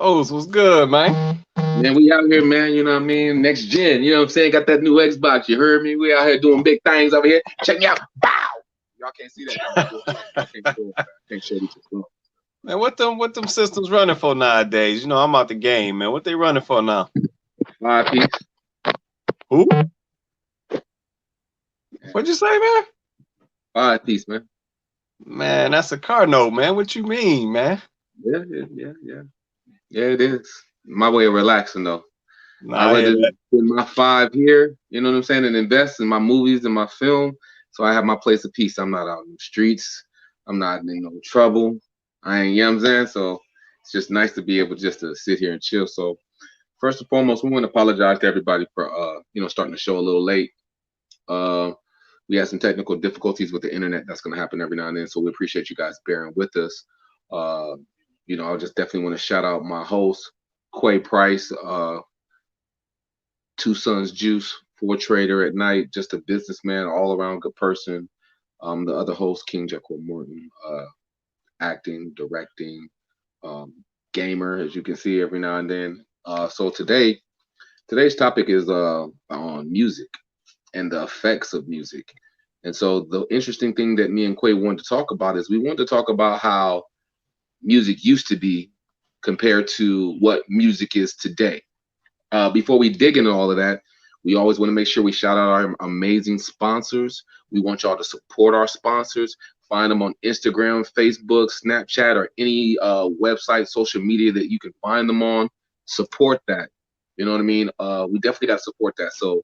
What's good, man? Man, we out here, man. You know what I mean? Next gen. You know what I'm saying? Got that new Xbox. You heard me? We out here doing big things over here. Check me out. Bow. Y'all can't see that because I'm doing something. I can't show it. I can't show it to Man, what them systems running for nowadays? You know, I'm out the game, man. What they running for now? 5 piece. Who? What'd you say, man? 5 piece, man. Man, that's a car note, man. What you mean, man? Yeah. Yeah, it is. My way of relaxing though. I Nah, I hear rather that. spend my 5 here, you know what I'm saying, and invest in my movies and my film. So I have my place of peace. I'm not out in the streets. I'm not in no trouble. I ain't, you know what I'm saying? So it's just nice to be able just to sit here and chill. So first and foremost, we want to apologize to everybody for starting the show a little late. Uh we had some technical difficulties with the internet. That's gonna happen every now and then. So we appreciate you guys bearing with us. Uh I just definitely want to shout out my host, Quay Price. Two Sons Juice, for trader at night, just a businessman, all around good person. The other host, King Jekyll Morton, acting, directing, um, gamer, as you can see every now and then. So today's topic is on music and the effects of music. And so the interesting thing that me and Quay wanted to talk about is we want to talk about how music used to be compared to what music is today. Before we dig into all of that, we always want to make sure we shout out our amazing sponsors. We want y'all to support our sponsors. Find them on Instagram, Facebook, Snapchat, or any website, social media that you can find them on. Support that. You know what I mean? We definitely got to support that. So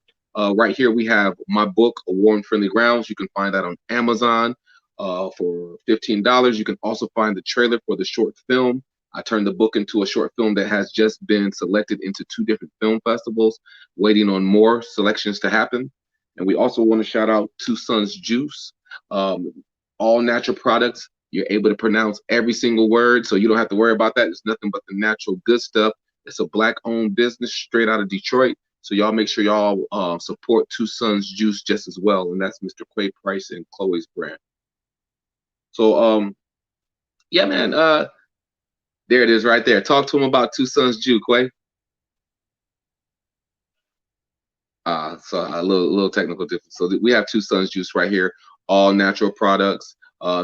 right here we have my book, A War in Friendly Grounds. You can find that on Amazon for $15. You can also find the trailer for the short film. I turned the book into a short film that has just been selected into 2 different film festivals, waiting on more selections to happen. And we also want to shout out Two Sons Juice, um, all natural products. You're able to pronounce every single word, so you don't have to worry about that. It's nothing but the natural good stuff. It's a black-owned business straight out of Detroit. So y'all make sure y'all support Two Sons Juice just as well, and that's Mr. Quay Price and Chloe's brand. So yeah, man. There it is right there. Talk to him about Two Sons Juice, Quay. So a little technical difference. So we have Two Sons Juice right here, all natural products.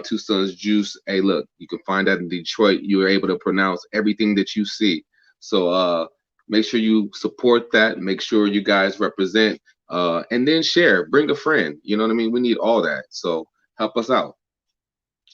Two Sons Juice. Hey, look, you can find that in Detroit. You are able to pronounce everything that you see. So make sure you support that. Make sure you guys represent, and then share. Bring a friend. You know what I mean? We need all that. So help us out.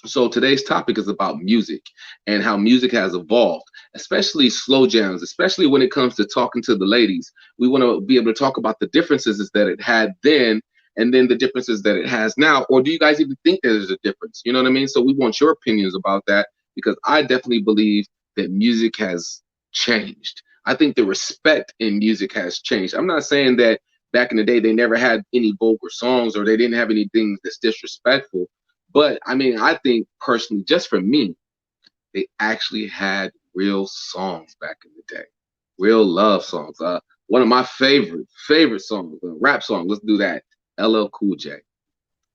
So today's topic is about music and how music has evolved, especially slow jams, especially when it comes to talking to the ladies. We want to be able to talk about the differences that it had then and then the differences that it has now. Or do you guys even think there's a difference? You know what I mean? So we want your opinions about that because I definitely believe that music has changed. I think the respect in music has changed. I'm not saying that back in the day they never had any vulgar songs or they didn't have anything that's disrespectful, but I mean, I think personally, just for me, they actually had real songs back in the day, real love songs. One of my favorite songs, rap song. Let's do that. LL Cool J,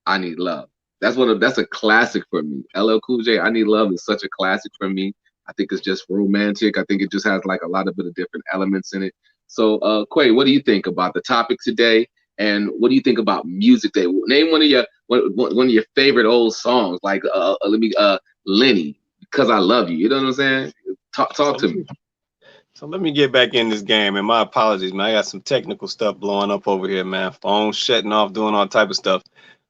I Need Love. That's a classic for me. LL Cool J, I Need Love is such a classic for me. I think it's just romantic. I think it just has like a lot of bit of different elements in it. So, Quay, what do you think about the topic today? And what do you think about music day? Name one of your favorite old songs, like let me Lenny, because I love you. You know what I'm saying? Talk So to let me. me, so let me get back in this game. And my apologies, man. I got some technical stuff blowing up over here, man. Phone shutting off, doing all type of stuff.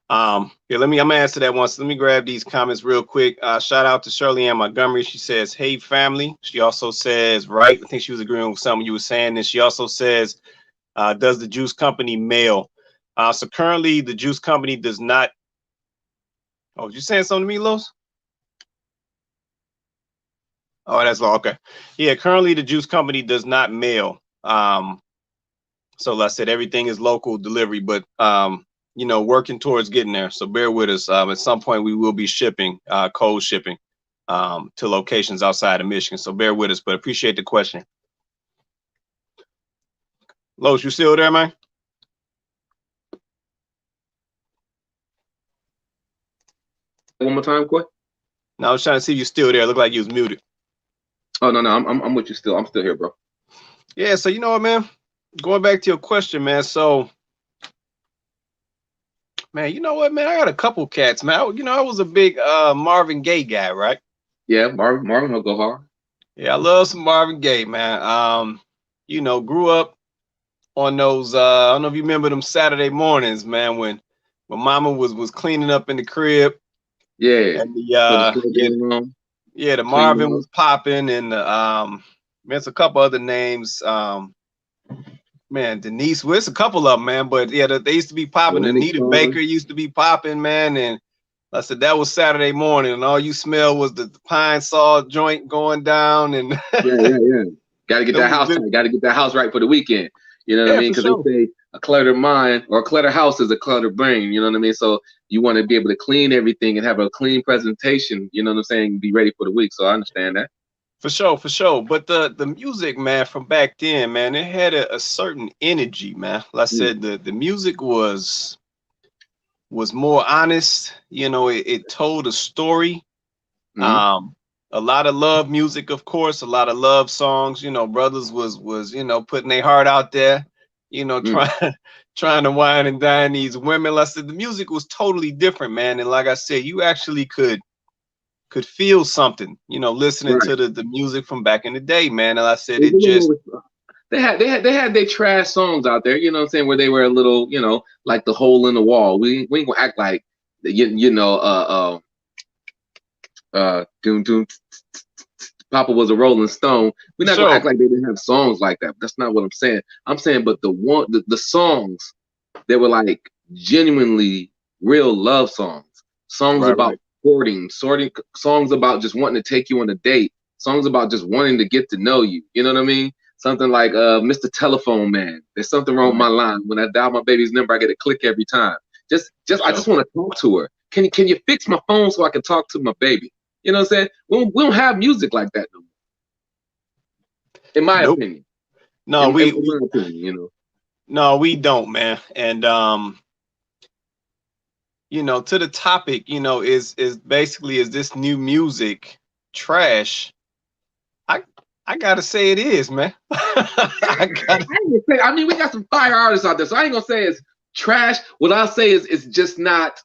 Here, I'm gonna answer that once. Let me grab these comments real quick. Shout out to Shirley Ann Montgomery. She says, "Hey family." She also says, right. I think she was agreeing with something you were saying. And she also says, "Does the juice company mail?" So currently, the juice company does not. Oh, you saying something to me, Los? Oh, that's all. Okay. Yeah, currently the juice company does not mail. So like I said, everything is local delivery, but working towards getting there. So bear with us. At some point we will be shipping, cold shipping, to locations outside of Michigan. So bear with us, but appreciate the question. Los, you still there, man? One more time, Quay. No, I was trying to see if you still there. Look like you was muted. Oh no, I'm with you still. I'm still here, bro. Yeah, so you know what, man? Going back to your question, man. So, man, you know what, man? I got a couple cats, man. I was a big Marvin Gaye guy, right? Yeah, Marvin will go hard. Yeah, I love some Marvin Gaye, man. Grew up on those I don't know if you remember them Saturday mornings, man, when mama was cleaning up in the crib Yeah. and the So the slow game room, the clean Marvin up. was popping and there's a couple other names. Man, Denise, well, it's a couple of them, man, but yeah, they used to be popping. Atlantic Anita Starr. Baker used to be popping, man, and I said that was Saturday morning, and all you smell was the pine saw joint going down, and Yeah. Got to get them that was house good. tight. Got to get that house right for the weekend. You know what I Yeah, mean? for Because sure. they say a cluttered mind or a cluttered house is a cluttered brain. You know what I mean? So you want to be able to clean everything and have a clean presentation. You know what I'm saying? Be ready for the week. So I understand that. For sure, for sure. But the music, man, from back then, man, it had a certain energy, man. Like I Mm. said, the music was more honest. It told a story. Mm-hmm. Um, a lot of love music, of course, a lot of love songs. Brothers was putting their heart out there. Mm. Trying to wine and dine these women. Like I said, the music was totally different, man. And like I said, you actually could feel something, listening Right. to the music from back in the day, man. And I said It it was a just little. They had their trash songs out there. You know what I'm saying? Where they were a little, like the hole in the wall. We ain't gonna act like doom doom. Papa was a Rolling Stone. We're not gonna so act like they didn't have songs like that. That's not what I'm saying. I'm saying, but the songs that were like genuinely real love songs, songs right, about right. sorting, songs about just wanting to take you on a date, songs about just wanting to get to know you. You know what I mean? Something like Mr. Telephone Man. There's something wrong with my Right. line. When I dial my baby's number, I get a click every time. I So just want to talk to her. Can you fix my phone so I can talk to my baby? You know what I'm saying? We don't have music like that no more, in my nope. opinion. No, In my opinion. no, we don't, man. And to the topic, is basically is this new music trash? I I gotta say it is, man. I gotta I mean, we got some fire artists out there, so I ain't gonna say it's trash. What I'll say is it's just not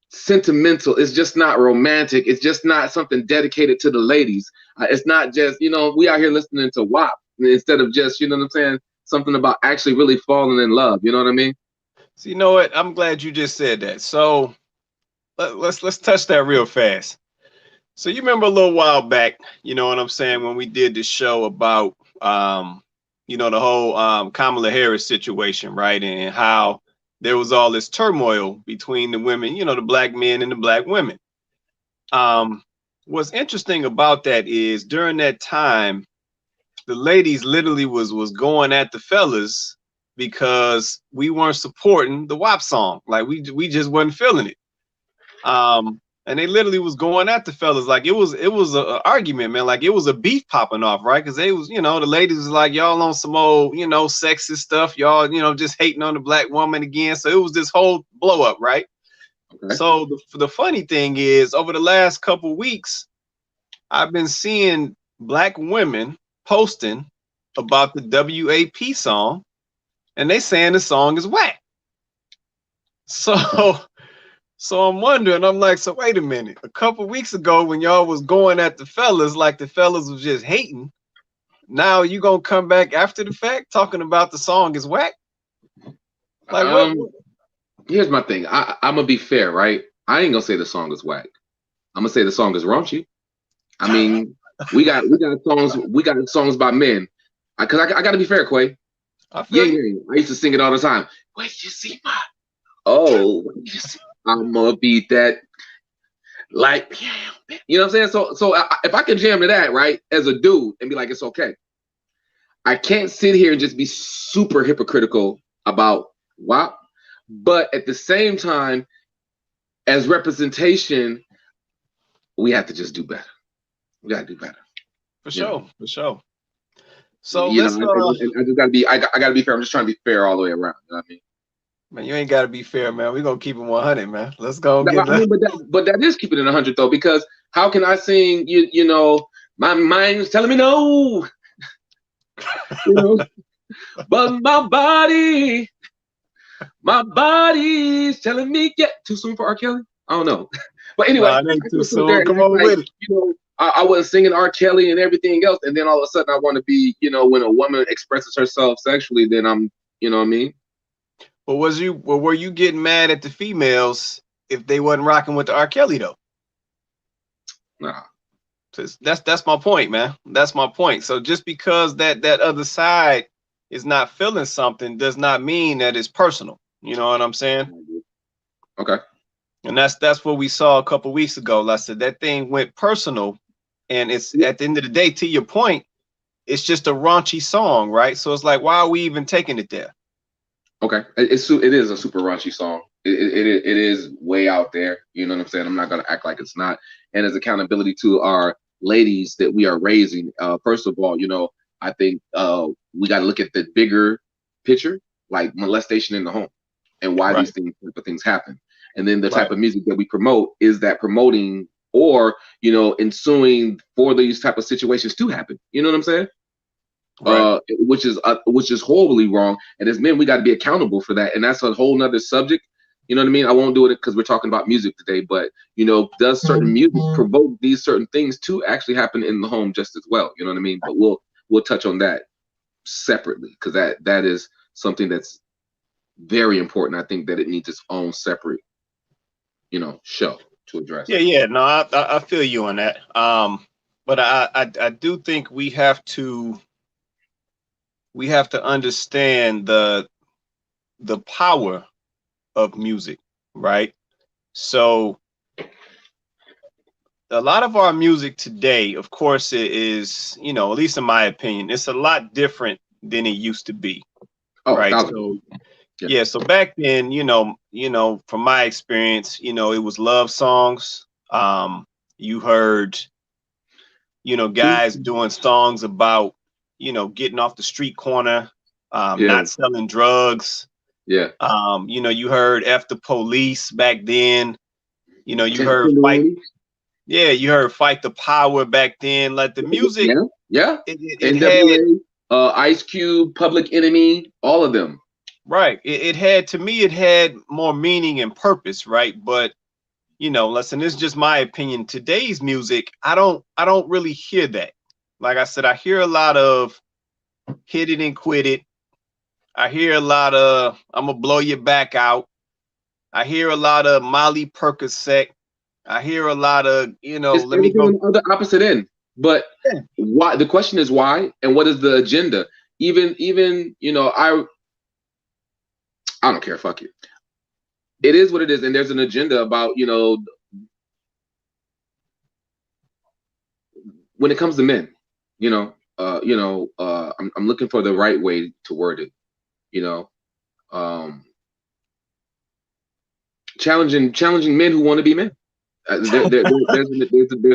sentimental. It's just not romantic. It's just not something dedicated to the ladies. It's not just, we out here listening to WAP instead of just, you know what I'm saying, something about actually really falling in love. You know what I mean? so you know what? I'm glad you just said that. So let's touch that real fast. So you remember a little while back, you know what I'm saying, when we did the show about the whole Kamala Harris situation, right? And how there was all this turmoil between the women, the black men and the black women. What's interesting about that is during that time, the ladies literally was going at the fellas because we weren't supporting the WAP song. Like we just wasn't feeling it. And they literally was going at the fellas like it was a argument, man. Like it was a beef popping off, right? Because they was, the ladies was like, y'all on some old, sexist stuff, y'all, just hating on the black woman again. So it was this whole blow up, right? Okay. So the funny thing is, over the last couple weeks, I've been seeing black women posting about the WAP song, and they saying the song is whack. So So I'm wondering, I'm like, so wait a minute. A couple weeks ago when y'all was going at the fellas like the fellas was just hating, now you gonna come back after the fact talking about the song is whack? Like what? Here's my thing. I'm gonna be fair, right? I ain't gonna say the song is whack. I'm gonna say the song is raunchy. I mean, we got songs by men. Cause I gotta be fair, Quay. I feel Yeah. you. I used to sing it all the time. Wait, you see my oh, I'm gonna beat that like you know what I'm saying? So if I can jam to that, right, as a dude and be like, it's okay. I can't sit here and just be super hypocritical about WAP, but at the same time, as representation, we have to just do better. We gotta do better. For You sure, know. for sure. So let's And I just gotta be. I gotta be fair. I'm just trying to be fair all the way around. You know what I mean? man, you ain't gotta be fair, man. We're gonna keep it 100, man. Let's go But, get I that. mean, but that is keeping it 100 though, because how can I sing? My mind's telling me no. You know, but my body's telling me get too soon for R. Kelly. I don't know. But anyway, Nah, it I ain't too just sit there soon. and Come act on like, with it. you know, I wasn't singing R. Kelly and everything else, and then all of a sudden I want to be, you know, when a woman expresses herself sexually, then I'm, you know what I mean? But were you getting mad at the females if they wasn't rocking with the R. Kelly though? Nah. That's my point, man. That's my point. So just because that other side is not feeling something does not mean that it's personal. You know what I'm saying? Okay. And that's what we saw a couple weeks ago. Like I said, that thing went personal, and it's at the end of the day, to your point, it's just a raunchy song, right? So it's like, why are we even taking it there? Okay. It is a super raunchy song. It is way out there. You know what I'm saying? I'm not gonna act like it's not. And as accountability to our ladies that we are raising, first of all, you know, I think we got to look at the bigger picture, like molestation in the home, and why Right, these things happen. And then the right, type of music that we promote, is that promoting or, you know, ensuing for these type of situations to happen. You know what I'm saying? right. Which is horribly wrong. And as men, we got to be accountable for that. And that's a whole nother subject. You know what I mean? I won't do it because we're talking about music today, but you know, does certain music provoke these certain things to actually happen in the home just as well? You know what I mean? But we'll touch on that separately because that is something that's very important. I think that it needs its own separate, you know, show to address. Yeah, yeah. No, I feel you on that. But I do think we have to understand the power of music, right? So a lot of our music today, of course, it is, you know, at least in my opinion, it's a lot different than it used to be, Oh, right? 1,000. So Yeah. yeah, so back then, from my experience, it was love songs. You heard, guys doing songs about, getting off the street corner, Yeah. not selling drugs. Yeah. You heard F the police back then. You heard fight. Tenderoni. Yeah, you heard fight the power back then. Like the music, Yeah. Yeah. it had NWA, Ice Cube, Public Enemy, all of them. right. It had, to me, it had more meaning and purpose, right? But listen, this is just my opinion. Today's music, I don't really hear that. Like I said, I hear a lot of hit it and quit it. I hear a lot of I'm gonna blow your back out. I hear a lot of Molly Percocet. I hear a lot of, It's let me everything go. on the opposite end. But Yeah. why? The question is why, and what is the agenda? Even I don't care. Fuck it. It is what it is, and there's an agenda about when it comes to men. I'm looking for the right way to word it. You know, um, challenging men who want to be men. There's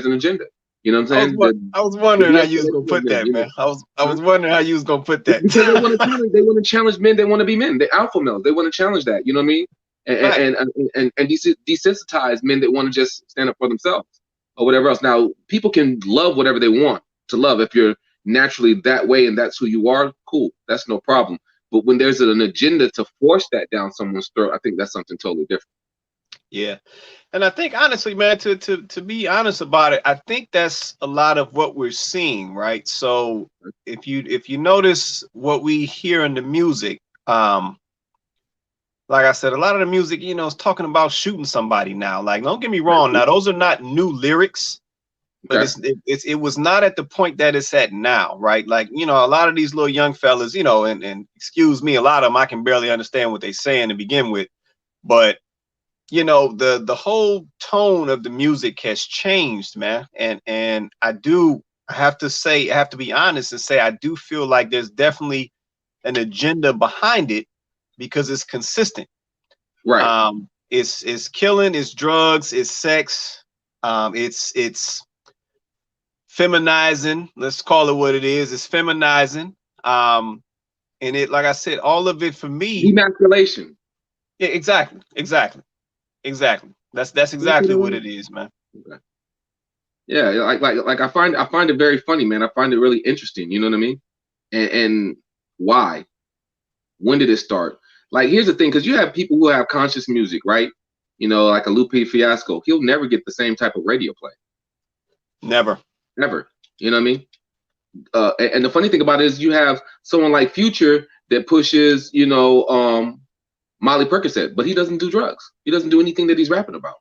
an agenda. You know what I'm saying? I was wondering how you was gonna De-escalation put agenda, that, man. I was wondering how you was gonna put that. because they want to challenge. They want to challenge men. They want to be men. They alpha males. They want to challenge that. You know what I mean? Right. And desensitize men that want to just stand up for themselves or whatever else. Now, people can love whatever they want to love. If you're naturally that way and that's who you are, cool. That's no problem. But when there's an agenda to force that down someone's throat, I think that's something totally different. Yeah. And I think honestly, man, to be honest about it, I think that's a lot of what we're seeing, right? So if you notice what we hear in the music, like I said, a lot of the music, is talking about shooting somebody now. Like, don't get me wrong, now those are not new lyrics, but Okay. it was not at the point that it's at now, right? Like, a lot of these little young fellas, and excuse me, a lot of them I can barely understand what they're saying to begin with, but the whole tone of the music has changed, man. And I have to be honest and say I do feel like there's definitely an agenda behind it because it's consistent. Right. It's killing, it's drugs, it's sex, it's feminizing. Let's call it what it is. It's feminizing. And it, like I said, all of it for me. Demasculation. Yeah, exactly. That's exactly what it is, man. Okay. Yeah, like I find it very funny, man. I find it really interesting. You know what I mean? And why? When did it start? Like, here's the thing, because you have people who have conscious music, right? You know, like a Lupe Fiasco. He'll never get the same type of radio play, Never. ever. You know what I mean? And the funny thing about it is, you have someone like Future that pushes, Molly Percocet, but he doesn't do drugs. He doesn't do anything that he's rapping about,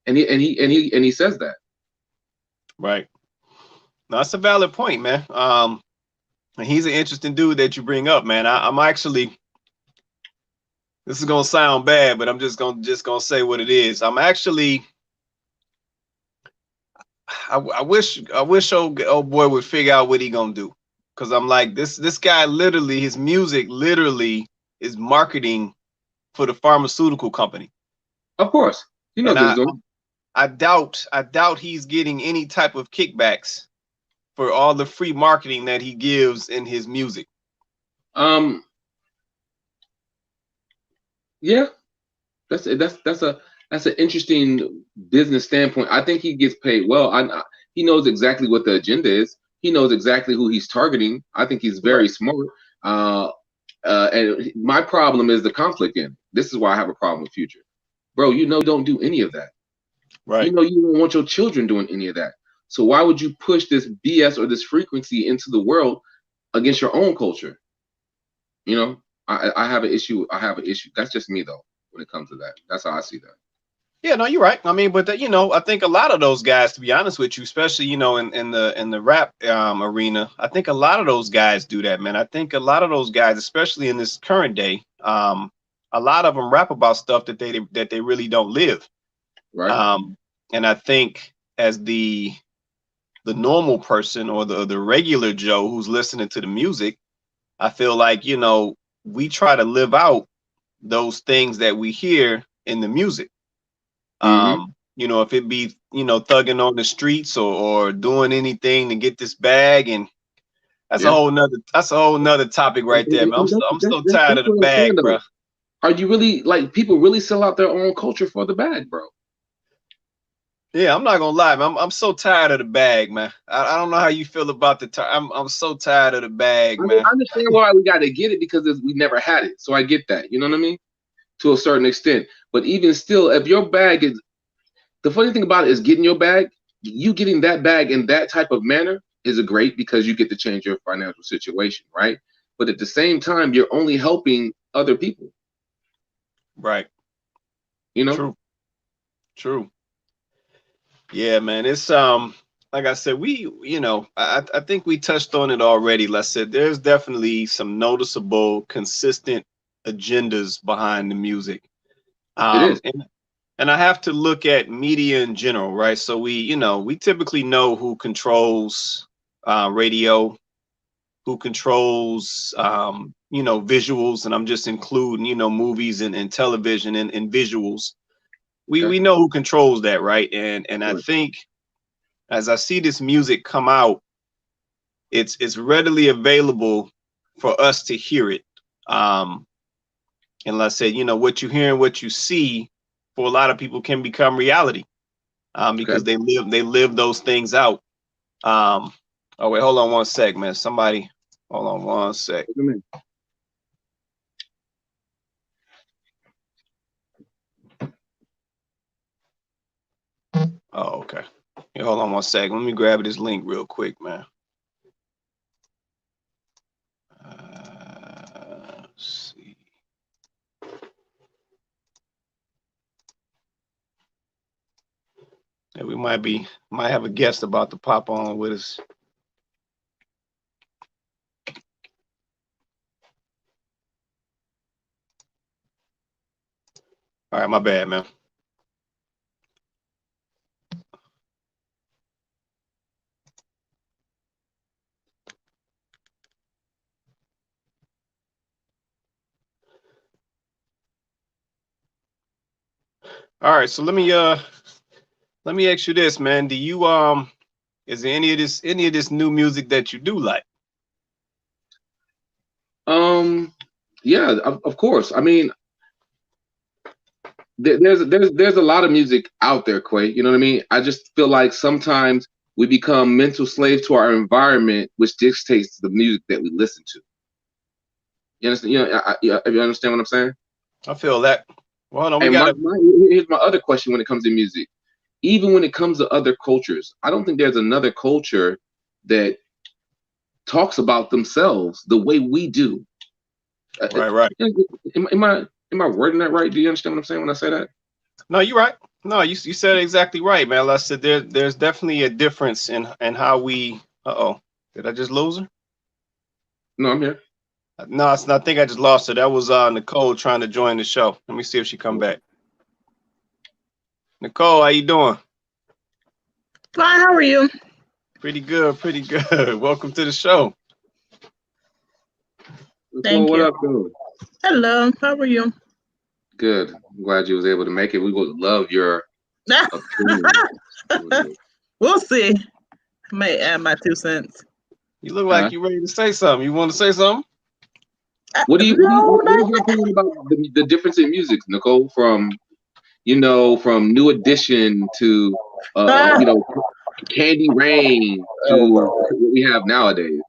and he says that. Right. No, that's a valid point, man. And he's an interesting dude that you bring up, man. I'm actually, this is gonna sound bad, but I'm just gonna say what it is. I'm actually, I wish old boy would figure out what he gonna do, because I'm like, this guy literally, his music literally is marketing for the pharmaceutical company, Of course, he knows and what he's doing. I doubt he's getting any type of kickbacks for all the free marketing that he gives in his music. Um, yeah, that's an interesting business standpoint. I think he gets paid well. He knows exactly what the agenda is. He knows exactly who he's targeting. I think he's very Right. smart. Uh, and my problem is the conflict in it. This is why I have a problem with Future, bro. You know, you don't do any of that. You Right. know, you don't want your children doing any of that. So why would you push this BS or this frequency into the world against your own culture? You know, I have an issue. I have an issue. That's just me though. When it comes to that, that's how I see that. Yeah, no, you're right. I mean, but I think a lot of those guys, to be honest with you, especially in the rap arena, I think a lot of those guys do that, man. I think a lot of those guys, especially in this current day, a lot of them rap about stuff that they really don't live. Right? Um, and I think as the normal person or the regular Joe who's listening to the music, I feel like we try to live out those things that we hear in the music. Mm-hmm. If it be, thugging on the streets or doing anything to get this bag, and Yeah. that's a whole nother topic right there, man. I'm so tired That's of the what I'm saying bag, bro. though. Are you really like people really sell out their own culture for the bag, bro? Yeah, I'm not gonna lie, man. I'm so tired of the bag, man. I don't know how you feel about I'm so tired of the bag, I mean, man. I understand why we got to get it because we never had it. So I get that. You know what I mean? To a certain extent. But even still, if your bag is the funny thing about it is getting your bag, you getting that bag in that type of manner is a great because you get to change your financial situation, right? But at the same time, you're only helping other people, Right. you know? True. True. Yeah, man. It's like I said, I think we touched on it already. Like I said, there's definitely some noticeable, consistent agendas behind the music. It is. And I have to look at media in general, right? So we typically know who controls radio, who controls visuals, and I'm just including, movies and television and visuals. We Okay. we know who controls that, right? And I Right. think as I see this music come out, it's readily available for us to hear it. Um, and let's say, what you hear and what you see for a lot of people can become reality, Okay. because they live those things out. Um, oh wait, hold on one sec, man. Somebody, hold on one sec. What do you mean? Oh, okay. Yeah, hold on one sec. Let me grab this link real quick, man. Let's see. Yeah, we might have a guest about to pop on with us. All right, my bad, man. All right, so let me ask you this, man. Do you is there any of this new music that you do like? Um, yeah, of course. I mean, there's a lot of music out there, Quay. You know what I mean? I just feel like sometimes we become mental slaves to our environment, which dictates the music that we listen to. You understand? You understand what I'm saying? I feel that. Well, no, we And got to. here's my other question when it comes to music. Even when it comes to other cultures, I don't think there's another culture that talks about themselves the way we do. Right. Am I wording that right? Do you understand what I'm saying when I say that? No, you're right. No, you said it exactly right, man. Like I said, there's definitely a difference in how we. Uh-oh, did I just lose her? No, I'm here. No, I think I just lost her. That was Nicole trying to join the show. Let me see if she come back. Nicole, how you doing? Fine, how are you? Pretty good, pretty good. Welcome to the show. Thank What you. up, dude? Hello, how are you? Good. I'm glad you was able to make it. We would love your opinion. We'll see. I may add my 2 cents. You look like you ready to say something. You want to say something? What is your opinion about the difference in music, Nicole? From New Edition to Candy Rain to what we have nowadays,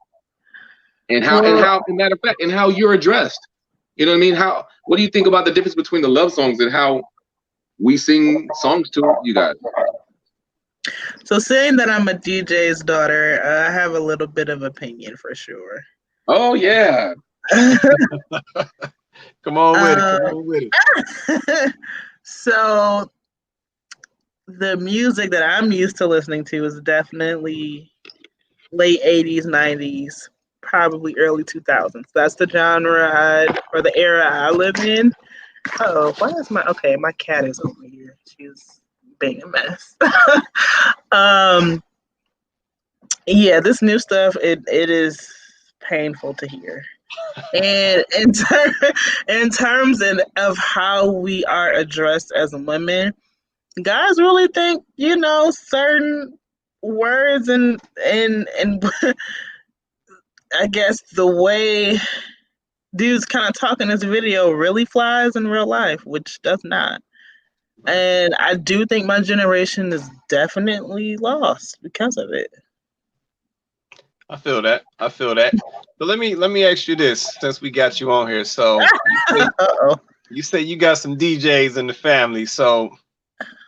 and matter of fact, and how you're addressed. You know what I mean? What do you think about the difference between the love songs and how we sing songs to you guys? So saying that I'm a DJ's daughter, I have a little bit of opinion for sure. Oh yeah. Come on with it. So the music that I'm used to listening to is definitely late 80s, 90s, probably early 2000s. That's the genre or the era I live in. Oh, why is my cat is over here. She's being a mess. Yeah, this new stuff, it is painful to hear. And in terms of how we are addressed as women, guys really think, certain words and I guess the way dudes kind of talk in this video really flies in real life, which does not. And I do think my generation is definitely lost because of it. I feel that. But let me ask you this, since we got you on here. So you say you got some DJs in the family. So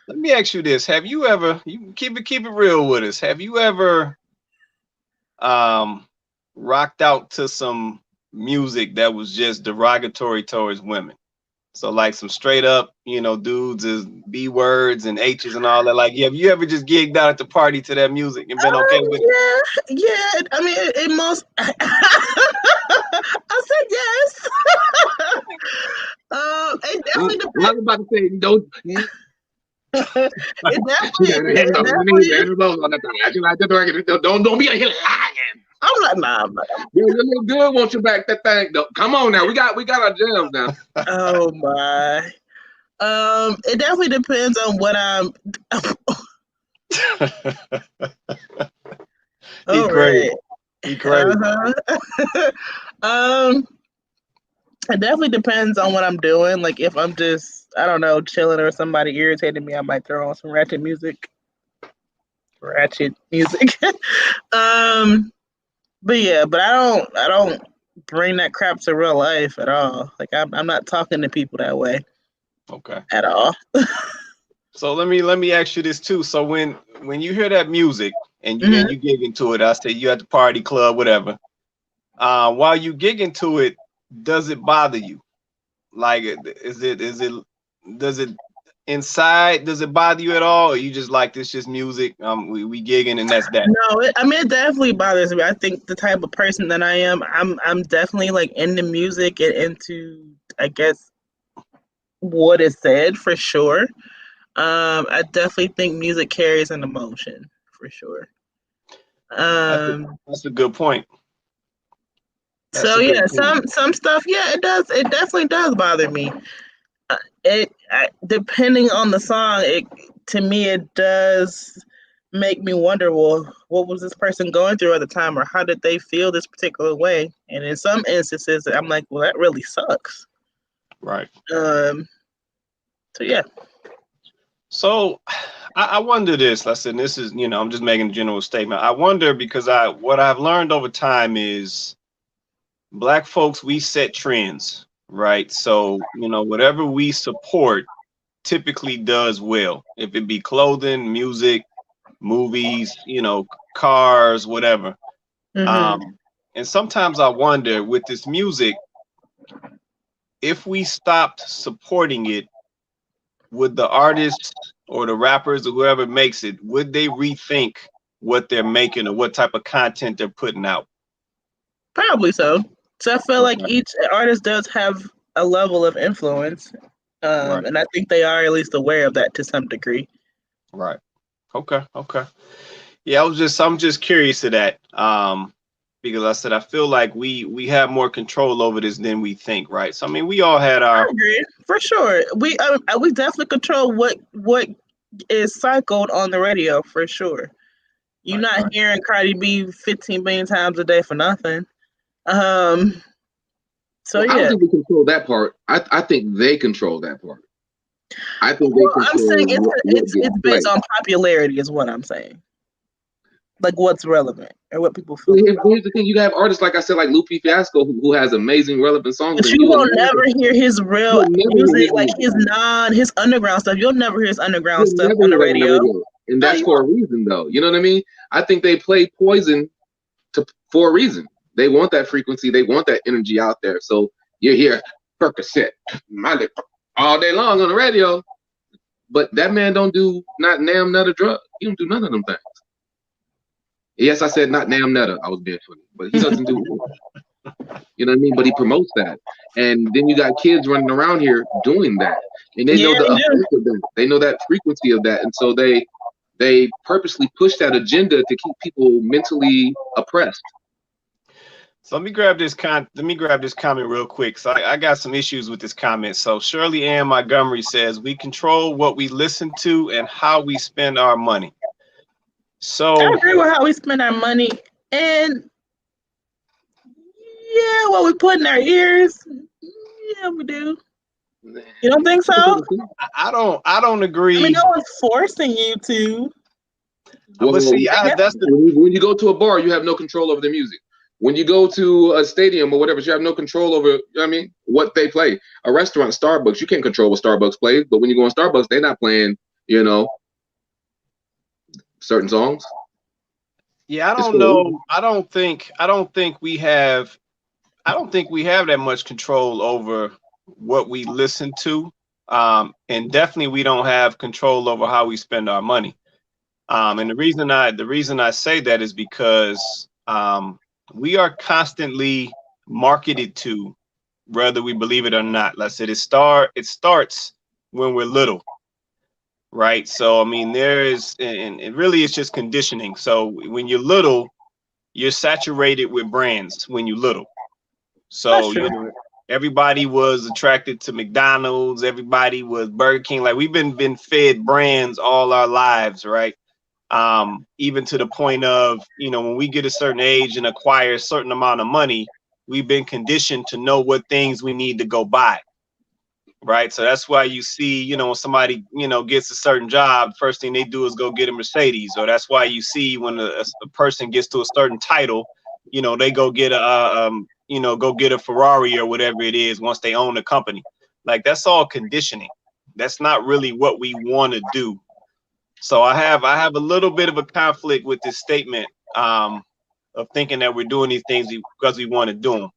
let me ask you this: have you ever? You keep it real with us. Have you ever rocked out to some music that was just derogatory towards women? So like some straight up, dudes is B words and H's and all that. Like, have you ever just gigged out at the party to that music and been okay with it? Yeah. I mean, it most. I said yes. It definitely depends. I was about to say don't. Don't be a lying. I'm like, nah. You look good. Want you back that thing? No, come on now. We got our jams now. Oh my. It definitely depends on what I'm. He crazy. He crazy. It definitely depends on what I'm doing. Like if I'm just, I don't know, chilling or somebody irritated me, I might throw on some ratchet music. But yeah, but I don't bring that crap to real life at all. Like I'm not talking to people that way. Okay. At all. So let me ask you this too. So when you hear that music and you gig into it, I say you at the party club, whatever. While you gig into it, does it bother you? Like, does it inside? Does it bother you at all? Or you just like this just music? We gigging and that's that. No, it definitely bothers me. I think the type of person that I am, I'm definitely like into music and into, I guess, what is said for sure. I definitely think music carries an emotion for sure. That's a good point. So yeah, some stuff, yeah, it does. It definitely does bother me. Depending on the song, to me it does make me wonder, well, what was this person going through at the time, or how did they feel this particular way? And in some instances, I'm like, well, that really sucks. Right. So yeah. So I wonder this. Listen, this is, I'm just making a general statement. I wonder because what I've learned over time is Black folks, we set trends, right? So, whatever we support typically does well. If it be clothing, music, movies, cars, whatever. Mm-hmm. And sometimes I wonder with this music, if we stopped supporting it, would the artists or the rappers or whoever makes it, would they rethink what they're making or what type of content they're putting out? Probably so. So I feel like each artist does have a level of influence, Right. and I think they are at least aware of that to some degree. Right. Okay. Yeah, I'm just curious of that. Because I said I feel like we have more control over this than we think, right? So I mean, we all had I our agree for sure. We definitely control what is cycled on the radio for sure. You're not hearing Cardi B 15 billion times a day for nothing. So Well, I don't think we control that part. I think they control that part. I think they control. I'm saying it's gets based played. on popularity, is what I'm saying. Like what's relevant or what people feel. Here's the thing: you have artists like I said, like Lupe Fiasco, who has amazing, relevant songs. But you will never hear his real music, like his underground stuff. You'll never hear his underground stuff on the radio. And that's for a reason, though. You know what I mean? I think they play Poison for a reason. They want that frequency. They want that energy out there. So you hear Percocet, Miley all day long on the radio. But that man don't do not damn nut drug. He don't do none of them things. Yes, I said not damn nutter. I was being funny, but he doesn't do it. You know what I mean? But he promotes that, and then you got kids running around here doing that, and they know the effect of that. They know that frequency of that, and so they purposely push that agenda to keep people mentally oppressed. So let me grab this comment real quick. So I got some issues with this comment. So Shirley Ann Montgomery says we control what we listen to and how we spend our money. So I agree with how we spend our money, and yeah, what we put in our ears. Yeah, we do. You don't think so? I don't agree. I mean, no one's forcing you to. Well, see, when you go to a bar, you have no control over the music. When you go to a stadium or whatever, you have no control over, what they play. A restaurant, Starbucks, you can't control what Starbucks plays, but when you go on Starbucks, they're not playing, certain songs. Yeah, I don't know. I don't think we have that much control over what we listen to. And definitely we don't have control over how we spend our money. And the reason I say that is because we are constantly marketed to, whether we believe it or not. Let's say it starts when we're little. Right. So, I mean, and it really is just conditioning. So when you're little, you're saturated with brands when you're little. So, everybody was attracted to McDonald's. Everybody was Burger King. Like we've been fed brands all our lives. Right. Even to the point of, when we get a certain age and acquire a certain amount of money, we've been conditioned to know what things we need to go buy. Right. So that's why you see, when somebody, gets a certain job, first thing they do is go get a Mercedes. Or that's why you see when a person gets to a certain title, they go get a Ferrari or whatever it is once they own the company. Like that's all conditioning. That's not really what we want to do. So I have a little bit of a conflict with this statement of thinking that we're doing these things because we want to do them.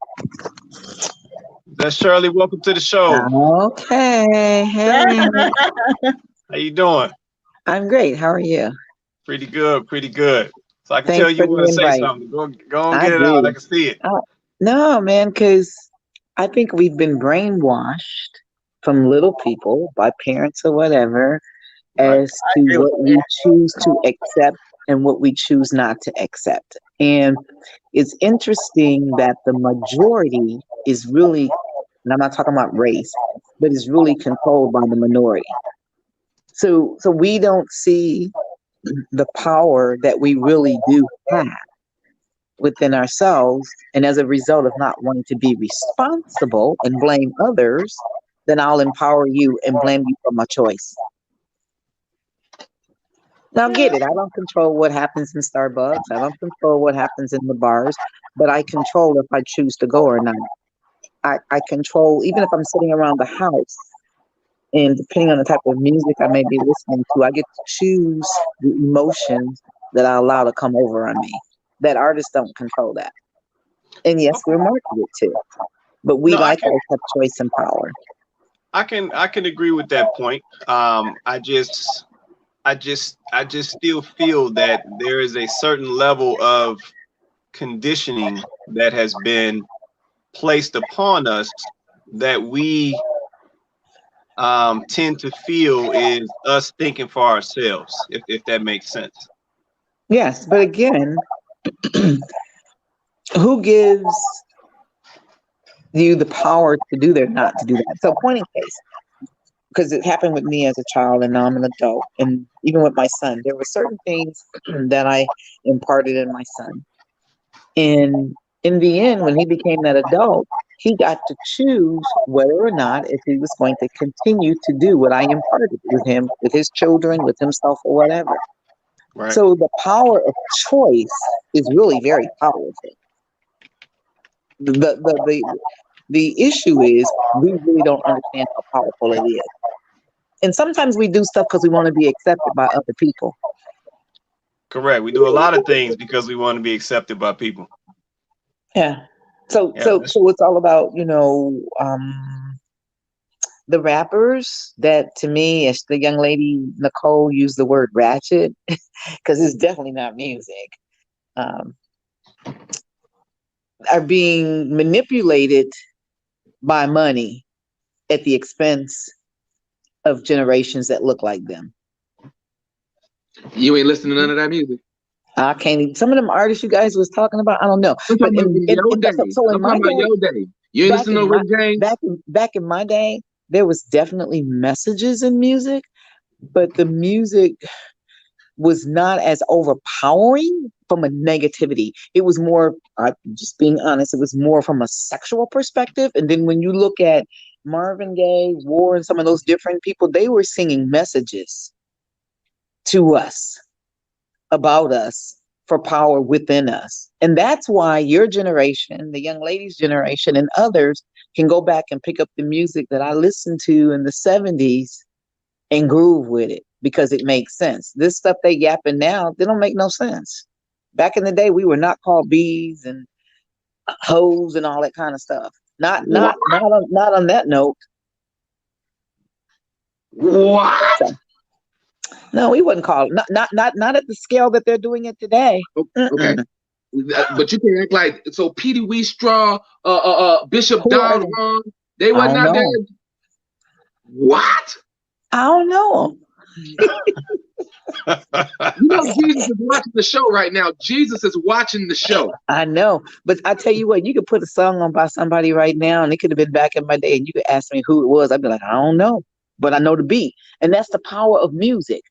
That's Shirley. Welcome to the show. Okay. Hey. How you doing? I'm great. How are you? Pretty good. So I can Thanks tell you for want to the say invite. something. Go and get it out. I can see it. No, man, because I think we've been brainwashed from little people by parents or whatever as to what we choose to accept and what we choose not to accept. And it's interesting that the majority is really, and I'm not talking about race, but is really controlled by the minority. So we don't see the power that we really do have within ourselves. And as a result of not wanting to be responsible and blame others, then I'll empower you and blame you for my choice. Now, get it. I don't control what happens in Starbucks. I don't control what happens in the bars, but I control if I choose to go or not. I control, even if I'm sitting around the house, and depending on the type of music I may be listening to, I get to choose the emotions that I allow to come over on me. That artists don't control that. And yes, we're marketed to, but we No, like our have choice and power. I can agree with that point. I just still feel that there is a certain level of conditioning that has been placed upon us that we tend to feel is us thinking for ourselves, if that makes sense. Yes, but again, who gives you the power to do that, not to do that? So, point in case, because it happened with me as a child, and now I'm an adult, and even with my son, there were certain things that I imparted in my son. And in the end, when he became that adult, he got to choose whether or not if he was going to continue to do what I imparted with him, with his children, with himself, or whatever. Right. So the power of choice is really very powerful. The issue is we really don't understand how powerful it is. And sometimes we do stuff because we want to be accepted by other people. Correct. We do a lot of things because we want to be accepted by people. Yeah. So it's all about, the rappers that, to me, as the young lady Nicole used the word ratchet, because it's definitely not music, are being manipulated by money at the expense of generations that look like them. You ain't listening to none of that music. I can't even, some of them artists you guys was talking about, I don't know. I'm talking about your day. So in my day, your day. You ain't listening to Rick James? Back in my day, there was definitely messages in music, but the music was not as overpowering from a negativity. It was more, just being honest, it was more from a sexual perspective. And then when you look at Marvin Gaye, War, and some of those different people, they were singing messages to us, about us, for power within us. And that's why your generation, the young ladies' generation, and others can go back and pick up the music that I listened to in the 70s and groove with it because it makes sense. This stuff they yapping now, they don't make no sense. Back in the day, we were not called bees and hoes and all that kind of stuff. Not on that note. What? So, no, we wouldn't call it. Not at the scale that they're doing it today. Okay. But you can act like, so Petey Wheatstraw, Bishop Don Ron, they were not there. What? I don't know. Jesus is watching the show right now. Jesus is watching the show. I know. But I tell you what, you could put a song on by somebody right now, and it could have been back in my day, and you could ask me who it was. I'd be like, I don't know. But I know the beat. And that's the power of music.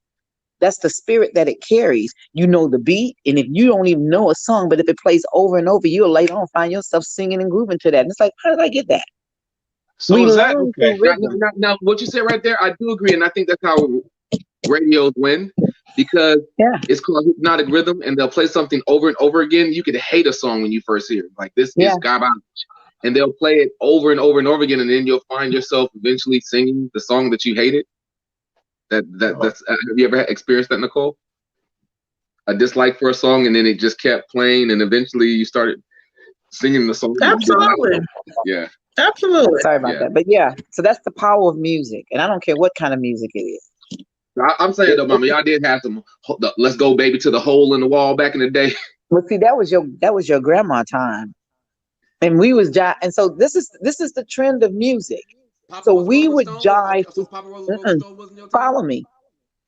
That's the spirit that it carries. You know the beat, and if you don't even know a song, but if it plays over and over, you'll later on find yourself singing and grooving to that. And it's like, how did I get that? So we is that learn okay? Now, what you said right there, I do agree, and I think that's how radios win, because it's called hypnotic rhythm, and they'll play something over and over again. You could hate a song when you first hear it, like this is garbage, and they'll play it over and over and over again, and then you'll find yourself eventually singing the song that you hated. That's have you ever experienced that, Nicole? A dislike for a song, and then it just kept playing, and eventually you started singing the song. Absolutely. Yeah. Absolutely. Sorry about that. But yeah, so that's the power of music. And I don't care what kind of music it is. I'm saying though, Mama, y'all did have some "Let's Go Baby" to the hole in the wall back in the day. But see, that was your grandma time. And we was and so this is the trend of music. So we would jive follow me.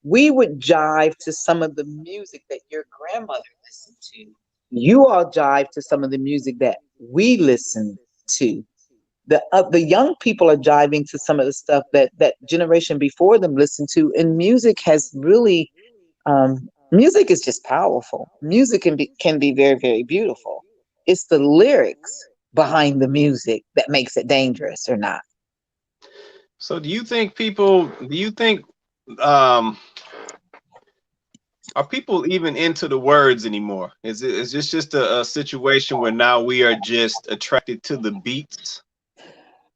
We would jive to some of the music that your grandmother listened to. You all jive to some of the music that we listen to. The young people are jiving to some of the stuff that generation before them listened to. And music has really, music is just powerful. Music can be very, very beautiful. It's the lyrics behind the music that makes it dangerous or not. So do you think um are people even into the words anymore? Is this just a situation where now we are just attracted to the beats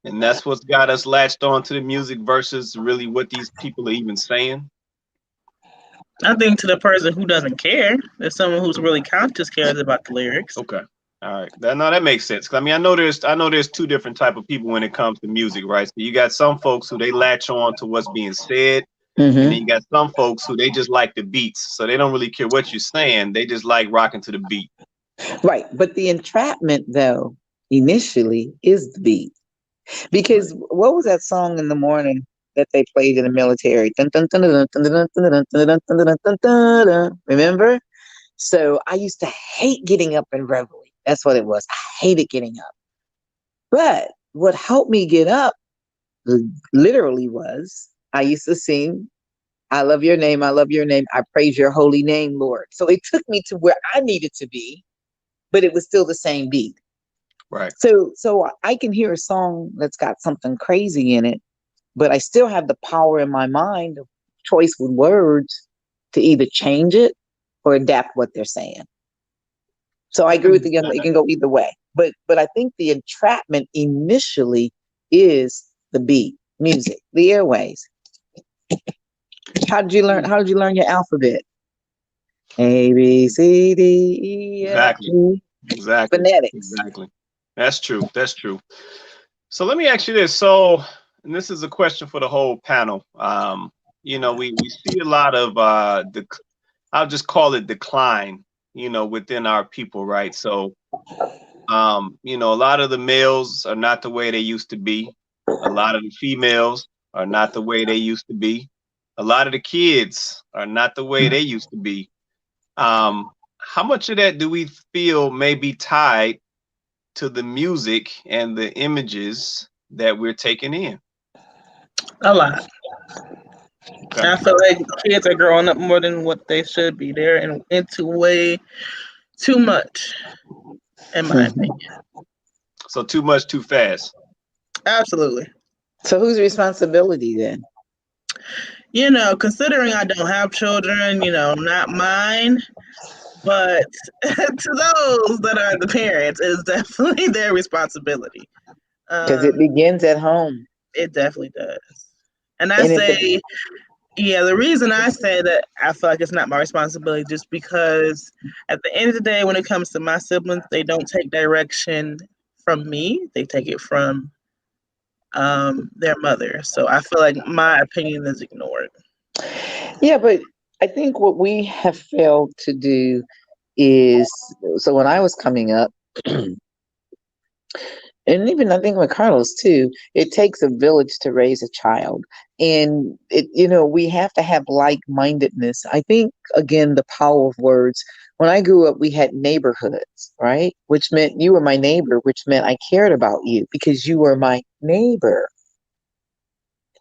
and that's what's got us latched on to the music versus really what these people are even saying? I think to the person who doesn't care, if someone who's really conscious cares about the lyrics. Okay. All right. That makes sense. 'Cause I mean, I know there's two different type of people when it comes to music, right? So you got some folks who they latch on to what's being said, and then you got some folks who they just like the beats. So they don't really care what you're saying. They just like rocking to the beat. Right. But the entrapment, though, initially is the beat. Because what was that song in the morning that they played in the military? Remember? So I used to hate getting up in reveille. That's what it was. I hated getting up. But what helped me get up literally was I used to sing, I love your name, I love your name, I praise your holy name, Lord. So it took me to where I needed to be, but it was still the same beat. Right. So I can hear a song that's got something crazy in it, but I still have the power in my mind of choice with words to either change it or adapt what they're saying. So I agree with the young. It can go either way, but I think the entrapment initially is the beat, music, the airways. How did you learn your alphabet? A B C D E F G. Exactly. Phonetics. Exactly. That's true. That's true. So let me ask you this. So, and this is a question for the whole panel. We see a lot of I'll just call it decline, within our people, right? So, a lot of the males are not the way they used to be. A lot of the females are not the way they used to be. A lot of the kids are not the way they used to be. How much of that do we feel may be tied to the music and the images that we're taking in? A lot. Okay. I feel like kids are growing up more than what they should be. They're into way too much, in my opinion. So too much, too fast. Absolutely. So whose responsibility then? Considering I don't have children, not mine, but to those that are the parents, it is definitely their responsibility. Because it begins at home. It definitely does. And I say, the reason I say that I feel like it's not my responsibility just because at the end of the day, when it comes to my siblings, they don't take direction from me. They take it from their mother. So I feel like my opinion is ignored. Yeah, but I think what we have failed to do is, so when I was coming up, and even I think with Carlos too, it takes a village to raise a child. And we have to have like-mindedness. I think again, the power of words. When I grew up, we had neighborhoods, right? Which meant you were my neighbor, which meant I cared about you because you were my neighbor.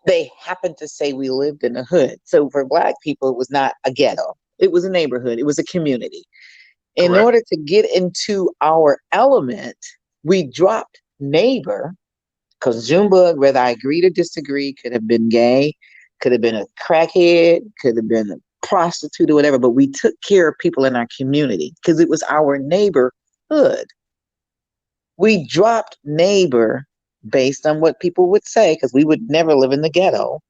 They happened to say we lived in a hood. So for Black people, it was not a ghetto. It was a neighborhood. It was a community. In Correct. order to get into our element, we dropped neighbor, because Junebug, whether I agreed or disagree, could have been gay, could have been a crackhead, could have been a prostitute or whatever, but we took care of people in our community because it was our neighborhood. We dropped neighbor based on what people would say, because we would never live in the ghetto,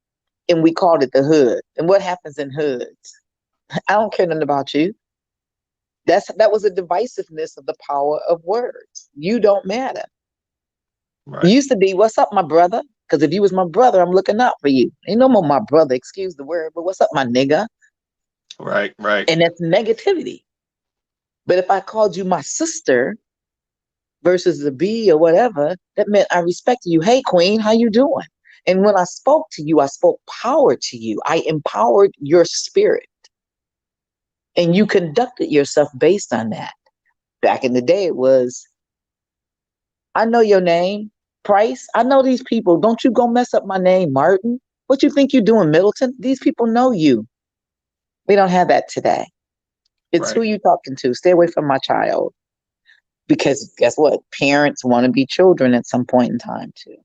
and we called it the hood. And what happens in hoods? I don't care nothing about you. That was a divisiveness of the power of words. You don't matter. Right. It used to be, what's up, my brother? Because if you was my brother, I'm looking out for you. Ain't no more my brother, excuse the word, but what's up, my nigga? Right. And that's negativity. But if I called you my sister versus the B or whatever, that meant I respected you. Hey, queen, how you doing? And when I spoke to you, I spoke power to you. I empowered your spirit. And you conducted yourself based on that. Back in the day, it was, I know your name, Price. I know these people. Don't you go mess up my name, Martin. What you think you're doing, Middleton? These people know you. We don't have that today. It's Right. who you talking to. Stay away from my child. Because guess what? Parents want to be children at some point in time too.